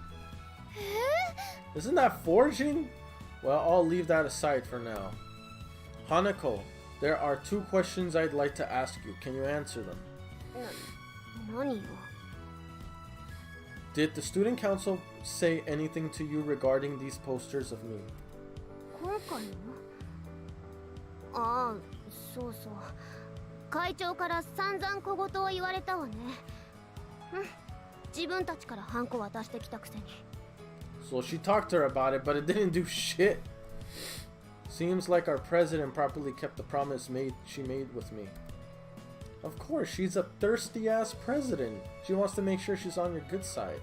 Isn't that forging? Well, I'll leave that aside for now. Hanako, there are 2 questions I'd like to ask you. Can you answer them? 何よ。 Did the student council say anything to you regarding these posters of me? 今回の？ああ、そうそう。会長から散々小言を言われたわね。自分たちからハンコ渡してきたくせに。 So she talked to her about it, but it didn't do shit. Seems like our president properly kept the promise she made with me. Of course, she's a thirsty-ass president. She wants to make sure she's on your good side.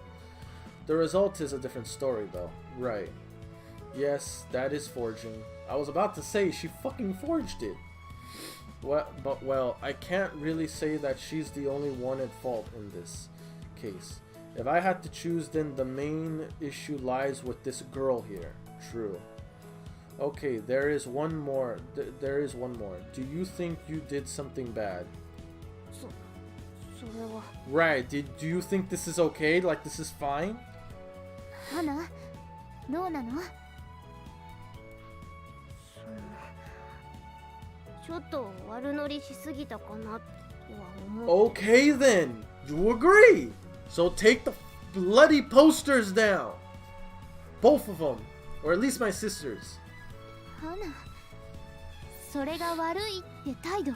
The result is a different story, though. Right. Yes, that is forging. I was about to say she fucking forged it. Well, I can't really say that she's the only one at fault in this case. If I had to choose, then the main issue lies with this girl here. True. Okay, there is one more. There is one more. Do you think you did something bad? それは。 Right. Do you think this is okay? Like this is fine? 花、どうなの？ちょっと悪乗りしすぎたかなとは思う。 Okay then. You agree. So take the bloody posters down. Both of them. Or at least my sister's. 花、それが悪いって態度？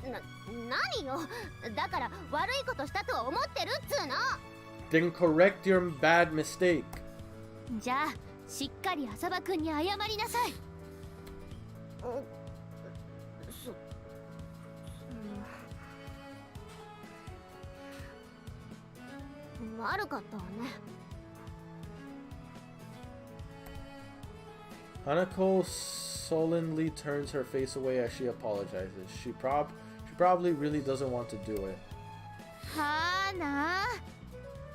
何よ。だから悪いことしたとは思ってるっつーの。 Then correct your bad mistake. じゃあしっかり浅場くんに謝りなさい。悪かったわね。 Hanako sullenly turns her face away as she apologizes. She probably really doesn't want to do it. はーな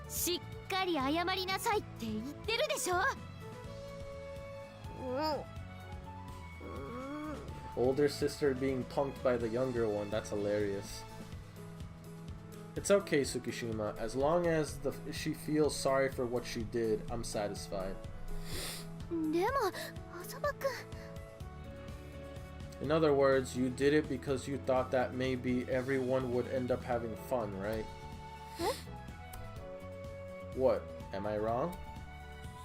ー、しっかり謝りなさいって言ってるでしょ。Older sister being punked by the younger one, that's hilarious. It's okay, Tsukishima. As long as she feels sorry for what she did, I'm satisfied. でも浅場くん。 In other words, you did it because you thought that maybe everyone would end up having fun, right? Huh? What? Am I wrong?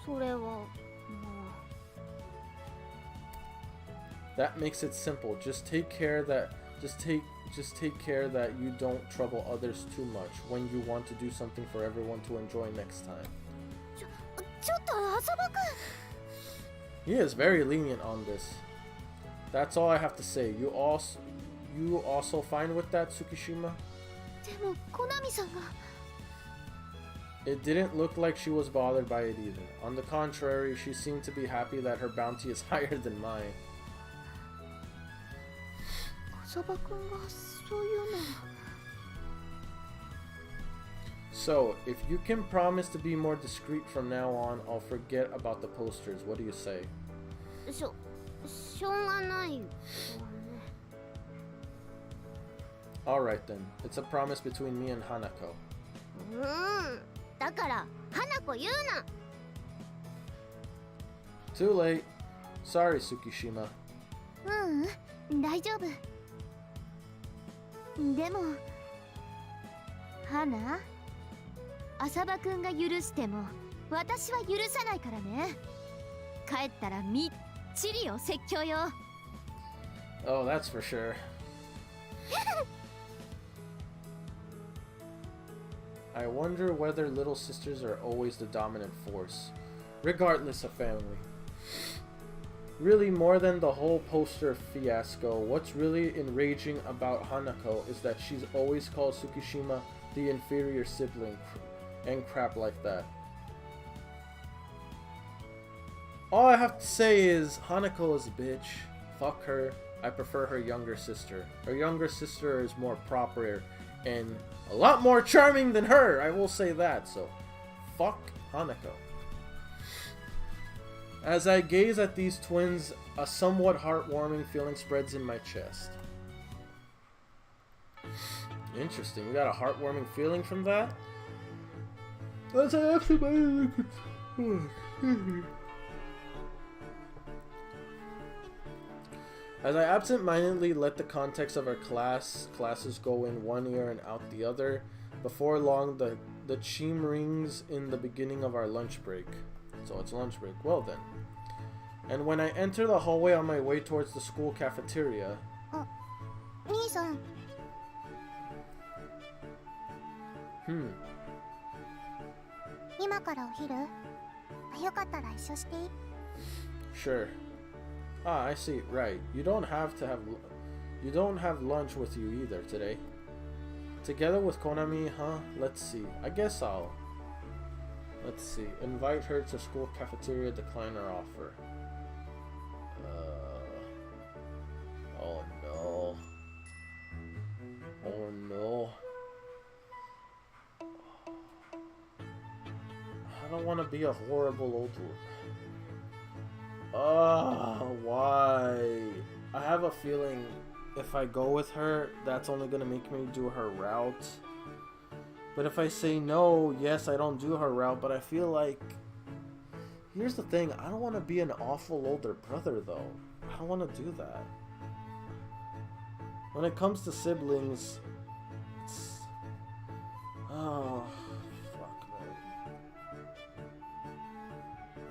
それは。 That makes it simple. Just take care that you don't trouble others too much when you want to do something for everyone to enjoy next time. ちょっと浅場くん。 He is very lenient on this. That's all I have to say. You also fine with that, Tsukishima? でもコナミさんが。 It didn't look like she was bothered by it either. On the contrary, she seemed to be happy that her bounty is higher than mine. 浅場くんがそういうの。 So, if you can promise to be more discreet from now on, I'll forget about the posters. What do you say? しょうがないわね。 Alright then. It's a promise between me and Hanako. だから花子言うな。 Too late. Sorry, Tsukishima. 大丈夫。でも花、浅場くんが許しても私は許さないからね。帰ったらみっちりお説教よ。 Oh, that's for sure. I wonder whether little sisters are always the dominant force. regardless of family. Really, more than the whole poster fiasco, what's really enraging about Hanako is that she's always called Tsukishima the inferior sibling and crap like that. All I have to say is Hanako is a bitch. Fuck her. I prefer her younger sister. Her younger sister is more proper and a lot more charming than her. I will say that. So, fuck Hanako. As I gaze at these twins, a somewhat heartwarming feeling spreads in my chest. Interesting. We got a heartwarming feeling from that. As I absentmindedly As I absent-mindedly let the context of our classes go in one ear and out the other, before long the chime rings in the beginning of our lunch break. So it's lunch break. Well then. And when I enter the hallway on my way towards the school cafeteria... Nii-san. Sure. Ah, I see. Right. You don't have lunch with you either today. Together with Konami, huh? Let's see. I guess I'll... Let's see. Invite her to school cafeteria, decline her offer. Oh no. Oh no. I don't want to be a horrible old... why? I have a feeling if I go with her, that's only gonna make me do her route. But if I say no, yes, I don't do her route, but I feel like... Here's the thing, I don't want to be an awful older brother, though. I don't want to do that. When it comes to siblings... It's... Oh, fuck,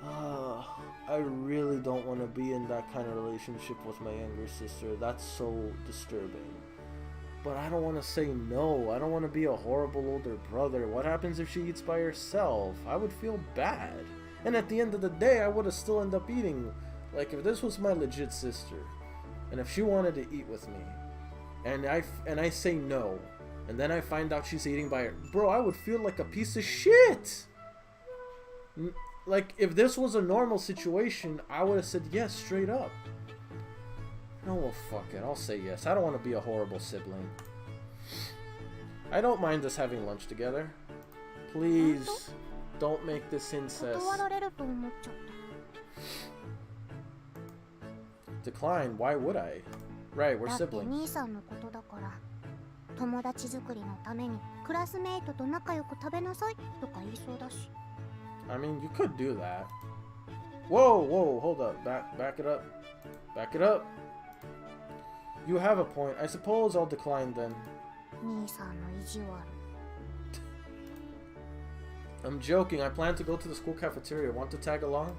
man. I really don't want to be in that kind of relationship with my younger sister. That's so disturbing. But I don't want to say no. I don't want to be a horrible older brother. What happens if she eats by herself? I would feel bad. And at the end of the day, I would have still ended up eating. Like, if this was my legit sister, and if she wanted to eat with me, and I say no, and then I find out she's eating by her... Bro, I would feel like a piece of shit! Like, if this was a normal situation, I would have said yes straight up. No, well, fuck it. I'll say yes. I don't want to be a horrible sibling. I don't mind us having lunch together. Please, don't make this incest. Decline? Why would I? Right, we're siblings. I mean, you could do that. Whoa, whoa, hold up. Back it up. Back it up. You have a point. I suppose I'll decline then. I'm joking. I plan to go to the school cafeteria. Want to tag along?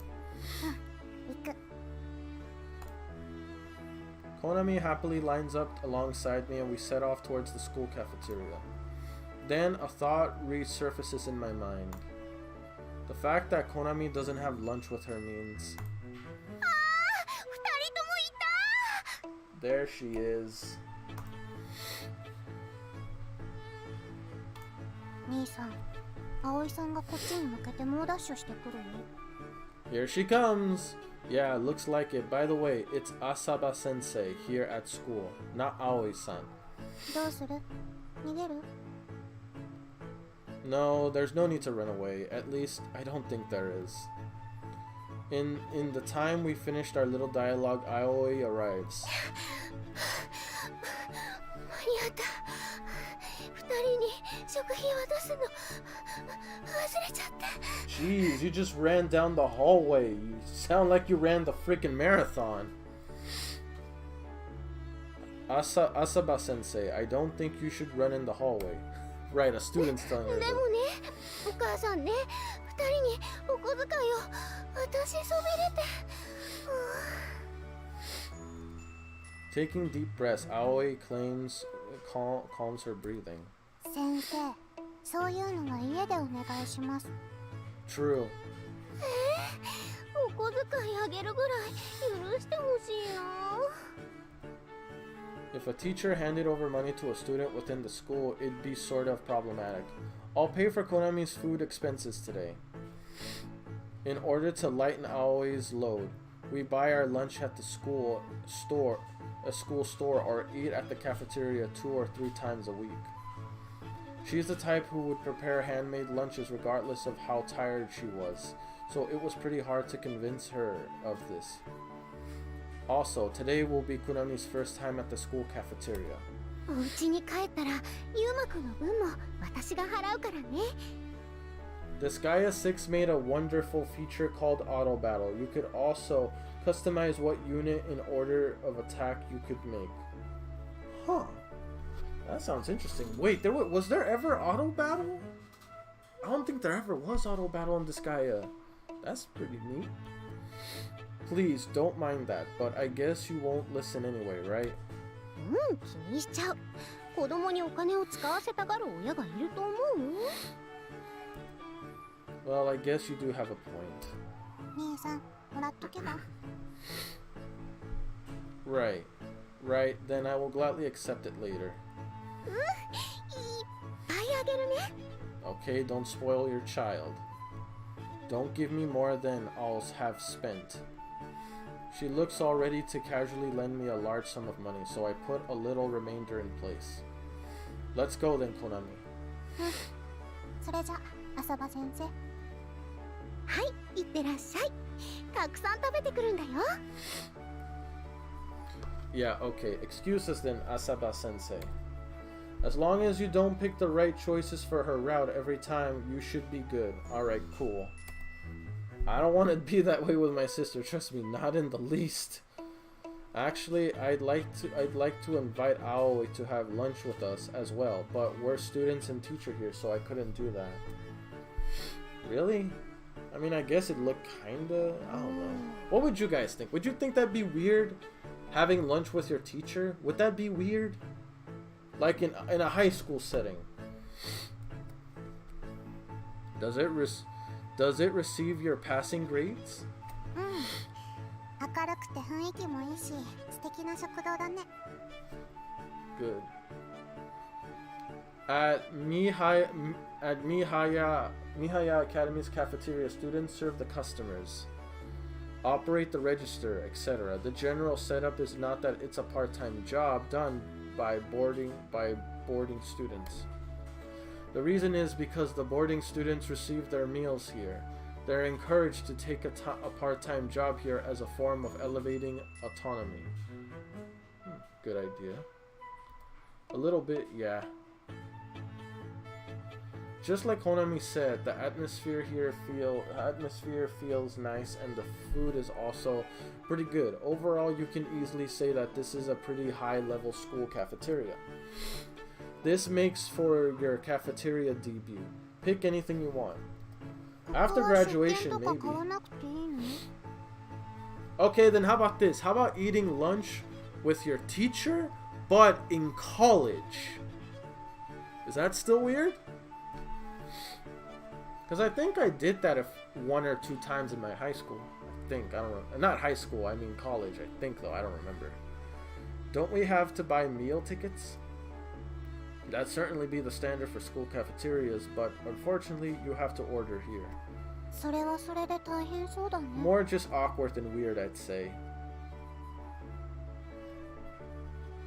Konami happily lines up alongside me and we set off towards the school cafeteria. Then a thought resurfaces in my mind. The fact that Konami doesn't have lunch with her means... There she is. Here she comes. Yeah, looks like it. By the way, it's Asaba Sensei here at school, not Aoi-san. No, there's no need to run away. At least, I don't think there is. In the time we finished our little dialogue, Aoi arrives. Jeez, you just ran down the hallway. You sound like you ran the freaking marathon. Asaba Sensei, I don't think you should run in the hallway. Right, a student's telling her that. Taking deep breaths, Aoi calms her breathing. True. いあげるぐらい許してほしいな。 If a teacher handed over money to a student within the school, it'd be sort of problematic. I'll pay for Konami's food expenses today. In order to lighten Aoi's load, we buy our lunch at the school store, or eat at the cafeteria 2 or 3 times a week. She's the type who would prepare handmade lunches regardless of how tired she was, so it was pretty hard to convince her of this. Also, today will be Konami's first time at the school cafeteria. お家に帰ったらユウマくんの分も私が払うからね。 Disgaea 6 made a wonderful feature called Auto Battle. You could also customize what unit in order of attack you could make. Huh. That sounds interesting. Wait, was there ever Auto Battle? I don't think there ever was Auto Battle in Disgaea. That's pretty neat. Please, don't mind that, but I guess you won't listen anyway, right? 気にしちゃう。子供にお金を使わせたがる親がいると思う？ Well, I guess you do have a point. 姉さん、もらっとけば。 Right. Right, then I will gladly accept it later. いっぱいあげるね。 Okay, don't spoil your child. Don't give me more than I'll have spent. She looks all ready to casually lend me a large sum of money, so I put a little remainder in place. Let's go then, Konami. それじゃ、浅場先生。はい、いってらっしゃい。たくさん食べてくるんだよ。 Yeah, okay. Excuse us then, Asaba Sensei. As long as you don't pick the right choices for her route every time, you should be good. Alright, cool. I don't want to be that way with my sister, trust me, not in the least. Actually, I'd like to invite Aoi to have lunch with us as well, but we're students and teacher here, so I couldn't do that. Really? I mean, I guess it looked kinda, I don't know. What would you guys think? Would you think that'd be weird? Having lunch with your teacher? Would that be weird? Like in a high school setting? Does it receive your passing grades? 明るくて雰囲気もいいし、素敵な食堂だね。 Good. At Mihaya Academy's cafeteria, students serve the customers, operate the register, etc. The general setup is not that it's a part-time job done by boarding students. The reason is because the boarding students receive their meals here. They're encouraged to take a part-time job here as a form of elevating autonomy. Good idea. A little bit, yeah. Just like Konami said, the atmosphere here feels nice, and the food is also pretty good. Overall, you can easily say that this is a pretty high-level school cafeteria. This makes for your cafeteria debut. Pick anything you want. After graduation, maybe. Okay, then how about this? How about eating lunch with your teacher, but in college? Is that still weird? Because I think I did that 1 or 2 times in my high school. I think. I don't know. Not high school, I mean college. I think, though. I don't remember. Don't we have to buy meal tickets? That'd certainly be the standard for school cafeterias, but unfortunately, you have to order here. それはそれで大変そうだね。 More just awkward than weird, I'd say.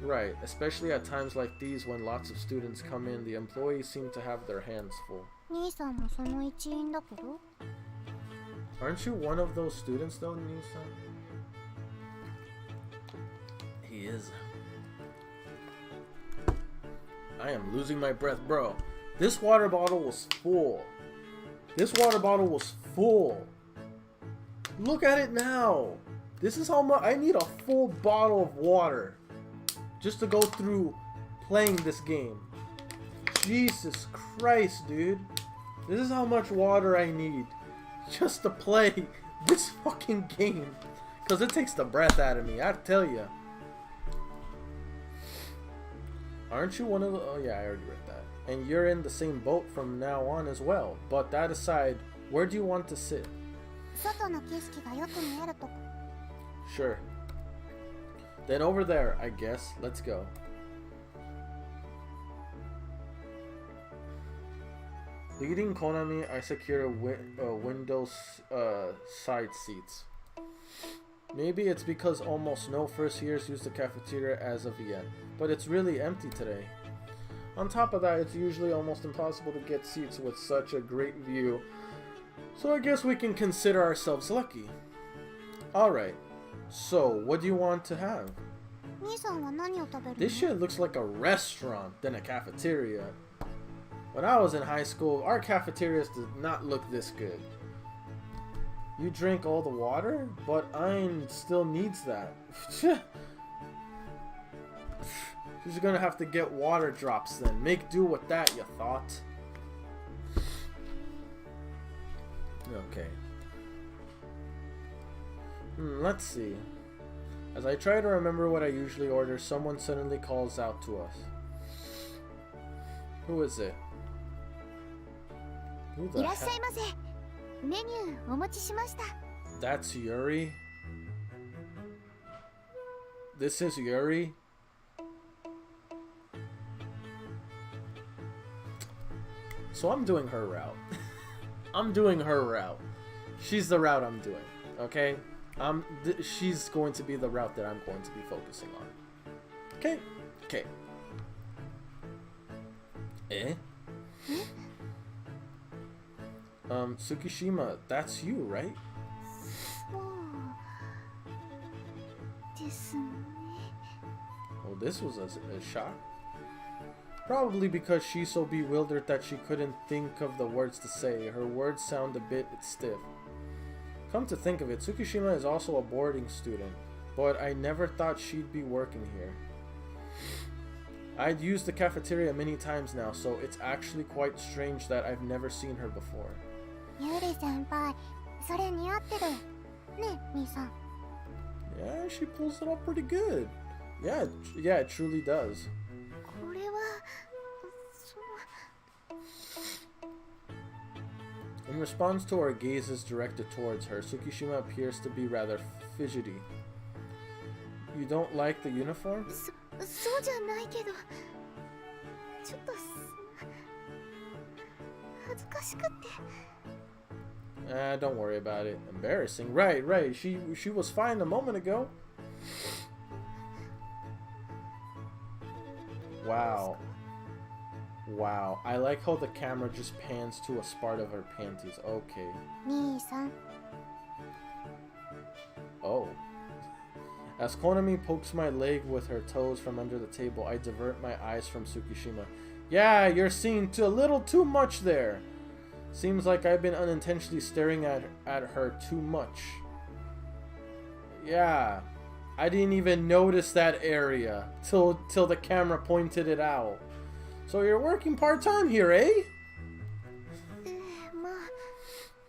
Right, especially at times like these when lots of students come in, the employees seem to have their hands full. 兄さんもその一員だけど。 Aren't you one of those students though, Nisa? He is. I am losing my breath, bro. This water bottle was full. This water bottle was full. Look at it now. This is how much I need a full bottle of water just to go through playing this game. Jesus Christ, dude. This is how much water I need just to play this fucking game. Because it takes the breath out of me, I tell you. Aren't you one of the... Oh yeah, I already read that. And you're in the same boat from now on as well. But that aside, where do you want to sit? 外の景色がよく見えるとこ。 Sure. Then over there, I guess. Let's go. Leading Konami, I secure Windows side seats. Maybe it's because almost no first years use the cafeteria as of yet, but it's really empty today. On top of that, it's usually almost impossible to get seats with such a great view, so I guess we can consider ourselves lucky. Alright, so what do you want to have? 兄さんは何を食べるの？ This shit looks like a restaurant than a cafeteria. When I was in high school, our cafeterias did not look this good. You drink all the water, but Ein still needs that. She's gonna have to get water drops then. Make do with that, you thought. Okay. Let's see. As I try to remember what I usually order, someone suddenly calls out to us. Who is it? Who the いらっしゃい heck? ませ。メニューお持ちしました。 That's Yuri? This is Yuri? So I'm doing her route. I'm doing her route. She's the route I'm doing, okay? She's going to be the route that I'm going to be focusing on. Okay? Okay. Eh? Tsukishima, that's you, right? そうですね。 Well, this was a shock. Probably because she's so bewildered that she couldn't think of the words to say. Her words sound a bit stiff. Come to think of it, Tsukishima is also a boarding student, but I never thought she'd be working here. I'd used the cafeteria many times now, so it's actually quite strange that I've never seen her before. ユリ先輩、それ似合ってる。ね、兄さん。 Yeah, she pulls it off pretty good. Yeah, it truly does. これは、In response to our gazes directed towards her, Tsukishima appears to be rather fidgety. You don't like the uniform? そうじゃないけど、ちょっと恥ずかしくって。 Don't worry about it. Embarrassing. Right. She was fine a moment ago. Wow. I like how the camera just pans to a part of her panties. Okay. 兄さん。 Oh. As Konami pokes my leg with her toes from under the table, I divert my eyes from Tsukishima. Yeah, you're seeing a little too much there. Seems like I've been unintentionally staring at her too much. Yeah, I didn't even notice that area till the camera pointed it out. So you're working part-time here, eh? まあ、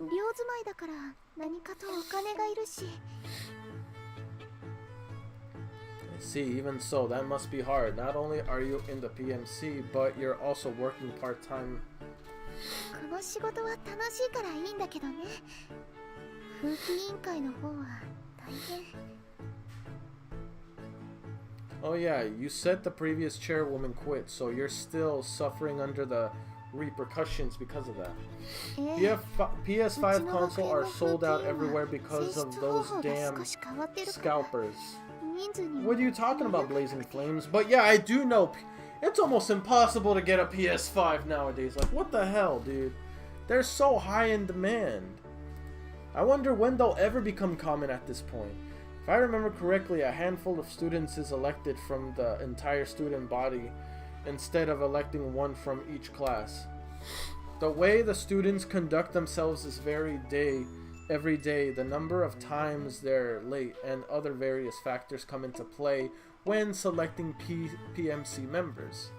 寮住まいだから何かとお金がいるし。 I see, even so, that must be hard. Not only are you in the PMC, but you're also working part-time. この仕事は楽しいからいいんだけどね。風紀委員会の方は大変。 Oh yeah, you said the previous chairwoman quit, so you're still suffering under the repercussions because of that. PS5 console are sold out everywhere because of those damn scalpers. What are you talking about, Blazing Flames? But yeah, I do know it's almost impossible to get a PS5 nowadays. Like, what the hell, dude? They're so high in demand. I wonder when they'll ever become common at this point. If I remember correctly, a handful of students is elected from the entire student body instead of electing one from each class. The way the students conduct themselves is every day. The number of times they're late and other various factors come into play when selecting PMC members.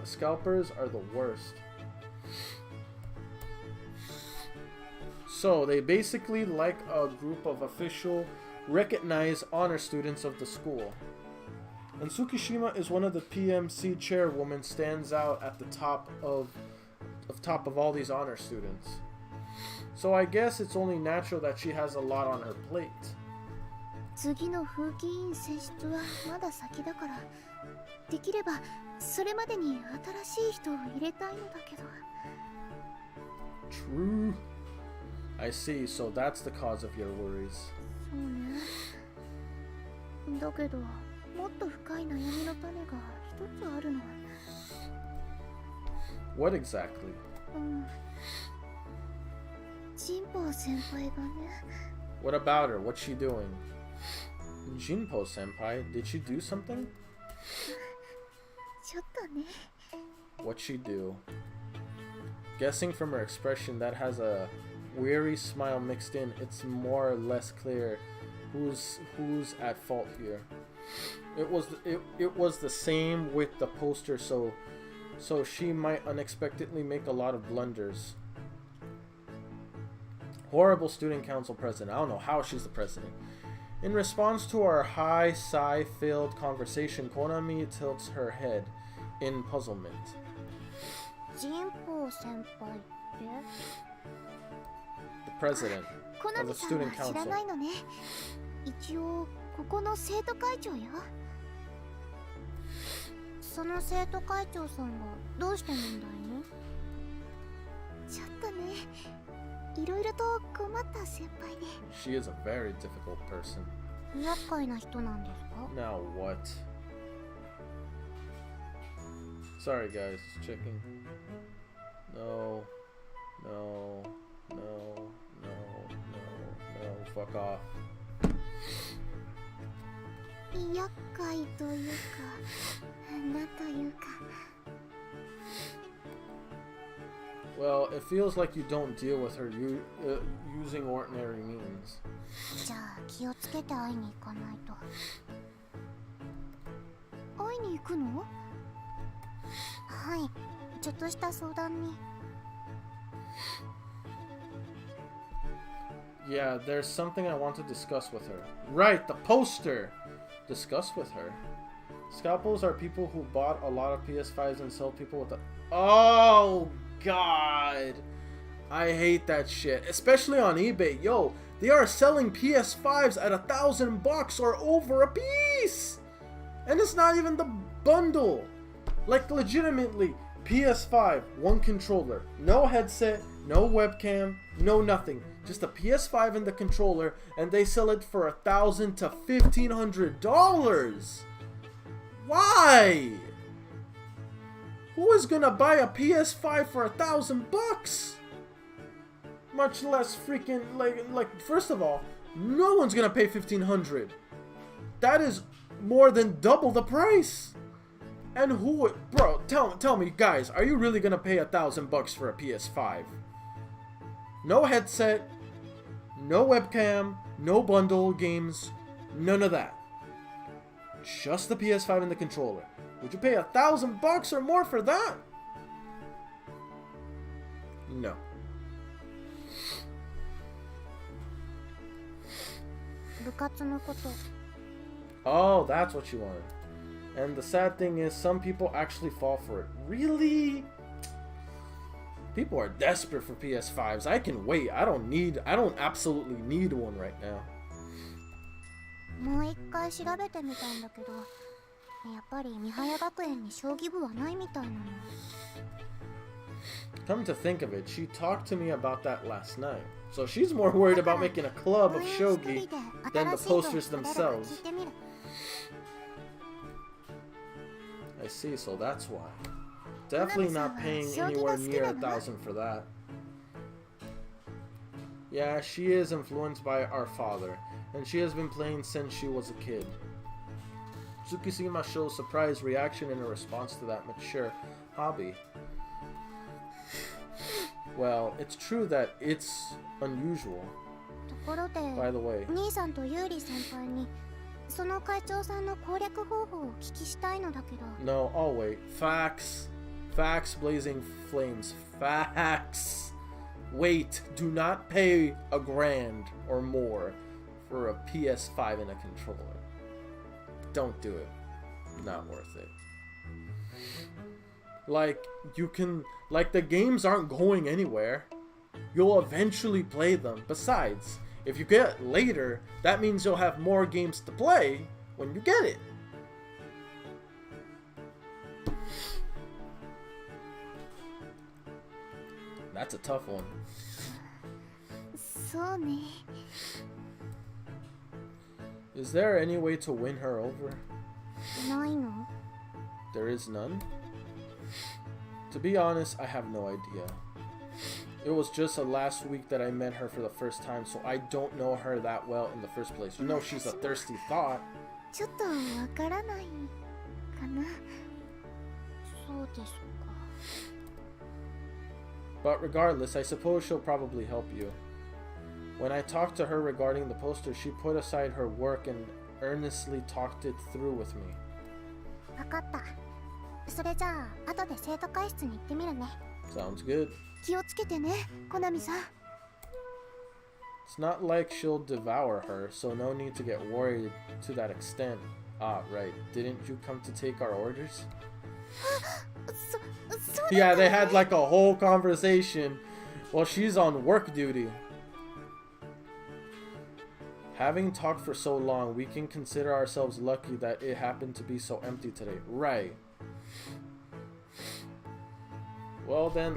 Scalpers are the worst. So they basically like a group of official recognized honor students of the school. And Tsukishima is one of the PMC chairwomen, stands out at the top of all these honor students. So I guess it's only natural that she has a lot on her plate. 次の風紀委員選出はまだ先だから、できればそれまでに新しい人を入れたいのだけど。True. I see, so that's the cause of your worries. そうね。だけど、もっと深い悩みの種が一つあるの。What exactly? ジンポウ先輩がね。What about her? What's she doing? Jinpo senpai, did she do something? ちょっとね。What'd she do? Guessing from her expression that has a weary smile mixed in, it's more or less clear who's at fault here. It was the same with the poster, so she might unexpectedly make a lot of blunders. Horrible student council president. I don't know how she's the president. In response to our high sigh-filled conversation, Konami tilts her head in puzzlement. ジンポウ先輩って？ The president コナ of ミ the さんは student 知ら council. ないのね。一応ここの生徒会長よ。その生徒会長さんがどうして問題に？ちょっとね、いろいろと困った先輩で。She is a very difficult person. 厄介な人なんですか？ Now what? Sorry guys, just checking. No, no, no, no, no, no, fuck off. 厄介というか、なんというか。Well, it feels like you don't deal with her using ordinary means. じゃあ気をつけて会いに行かないと。会いに行くの？はい、ちょっとした相談に。Yeah, there's something I want to discuss with her. Right, the poster! Discuss with her. Scalpels are people who bought a lot of PS5s and sell people with a... Oh, God! I hate that shit. Especially on eBay. Yo, they are selling PS5s at $1,000 or over a piece! And it's not even the bundle! Like, legitimately, PS5, one controller. No headset, no webcam, no nothing. Just a PS5 and the controller, and they sell it for $1,000 to $1,500. Why? Who is gonna buy a PS5 for $1,000? Much less freaking like. First of all, no one's gonna pay $1,500. That is more than double the price. And who, bro? Tell me, guys, are you really gonna pay $1,000 for a PS5? No headset. No webcam, no bundle games, none of that. Just the PS5 and the controller. Would you pay $1,000 or more for that? No. Oh, that's what you wanted. And the sad thing is, some people actually fall for it. Really? People are desperate for PS5s. I can wait. I don't absolutely need one right now. もう一回調べてみたんだけど、やっぱり三早学園に将棋部はないみたいなの。Come to think of it, she talked to me about that last night. So she's more worried about making a club of shogi than the posters themselves. I see, so that's why. Definitely not paying anywhere near $1,000 for that. Yeah, she is influenced by our father, and she has been playing since she was a kid. Tsukishima shows surprised reaction in response to that mature hobby. Well, it's true that it's unusual. By the way. 兄さんとユーリ先輩にその会長さんの攻略方法をお聞きしたいのだけど。No, I'll wait. Facts. Facts blazing flames. Facts. Wait, do not pay $1,000 or more for a PS5 and a controller. Don't do it. Not worth it. Like, you can... Like, the games aren't going anywhere. you'll eventually play them. Besides, if you get later, that means you'll have more games to play when you get it. That's a tough one. そうね。 Is there any way to win her over? ないの？ There is none? To be honest, I have no idea. It was just last week that I met her for the first time, so I don't know her that well in the first place. You know she's a thirsty thought. ちょっとわからないかな。そうですか。 But regardless, I suppose she'll probably help you. When I talked to her regarding the poster, she put aside her work and earnestly talked it through with me. わかった。それじゃあ後で生徒会室に行ってみるね。 Sounds good. 気をつけてね、コナミさん。 It's not like she'll devour her, so no need to get worried to that extent. Ah, right. Didn't you come to take our orders? そうだ Yeah, った they の had ね like a whole conversation while she's on work duty. Having talked for so long, we can consider ourselves lucky that it happened to be so empty today. Right. Well then,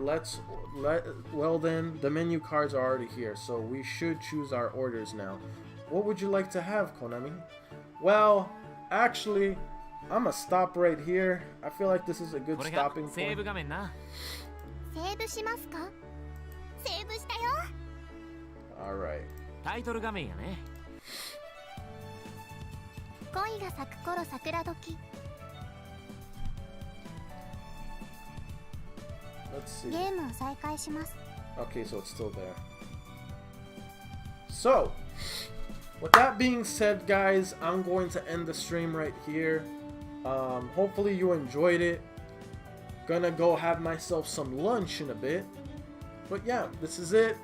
the menu cards are already here, so we should choose our orders now. What would you like to have, Konami? Well, actually, I'm gonna stop right here. I feel like this is a good これが stopping セーブ point. 画面な。セーブしますか？セーブしたよ。 Alright. タイトル画面やね。恋が咲く頃桜時。 Let's see. ゲームを再開します。 Okay, so it's still there. So, with that being said, guys, I'm going to end the stream right here. Hopefully you enjoyed it. Gonna go have myself some lunch in a bit. But yeah, this is it.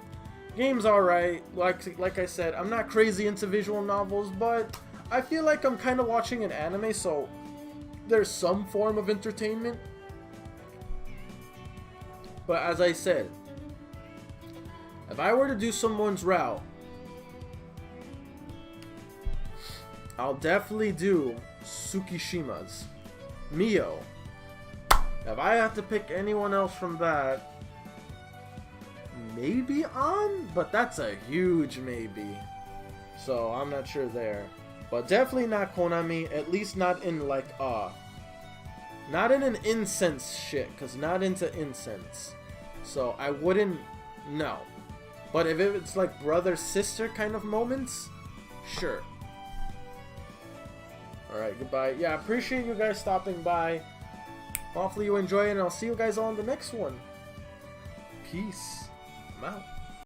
Game's alright. Like I said, I'm not crazy into visual novels, but I feel like I'm kind of watching an anime, so there's some form of entertainment. But as I said, if I were to do someone's route, I'll definitely do Tsukishima's. Mio. If I have to pick anyone else from that, maybe On, but that's a huge maybe. So I'm not sure there. But definitely not Konami, at least not in like not in an incense shit, cause not into incense. So I wouldn't know. But if it's like brother sister kind of moments, sure. Alright, goodbye. Yeah, I appreciate you guys stopping by. Hopefully you enjoy it, and I'll see you guys all in the next one. Peace. I'm out.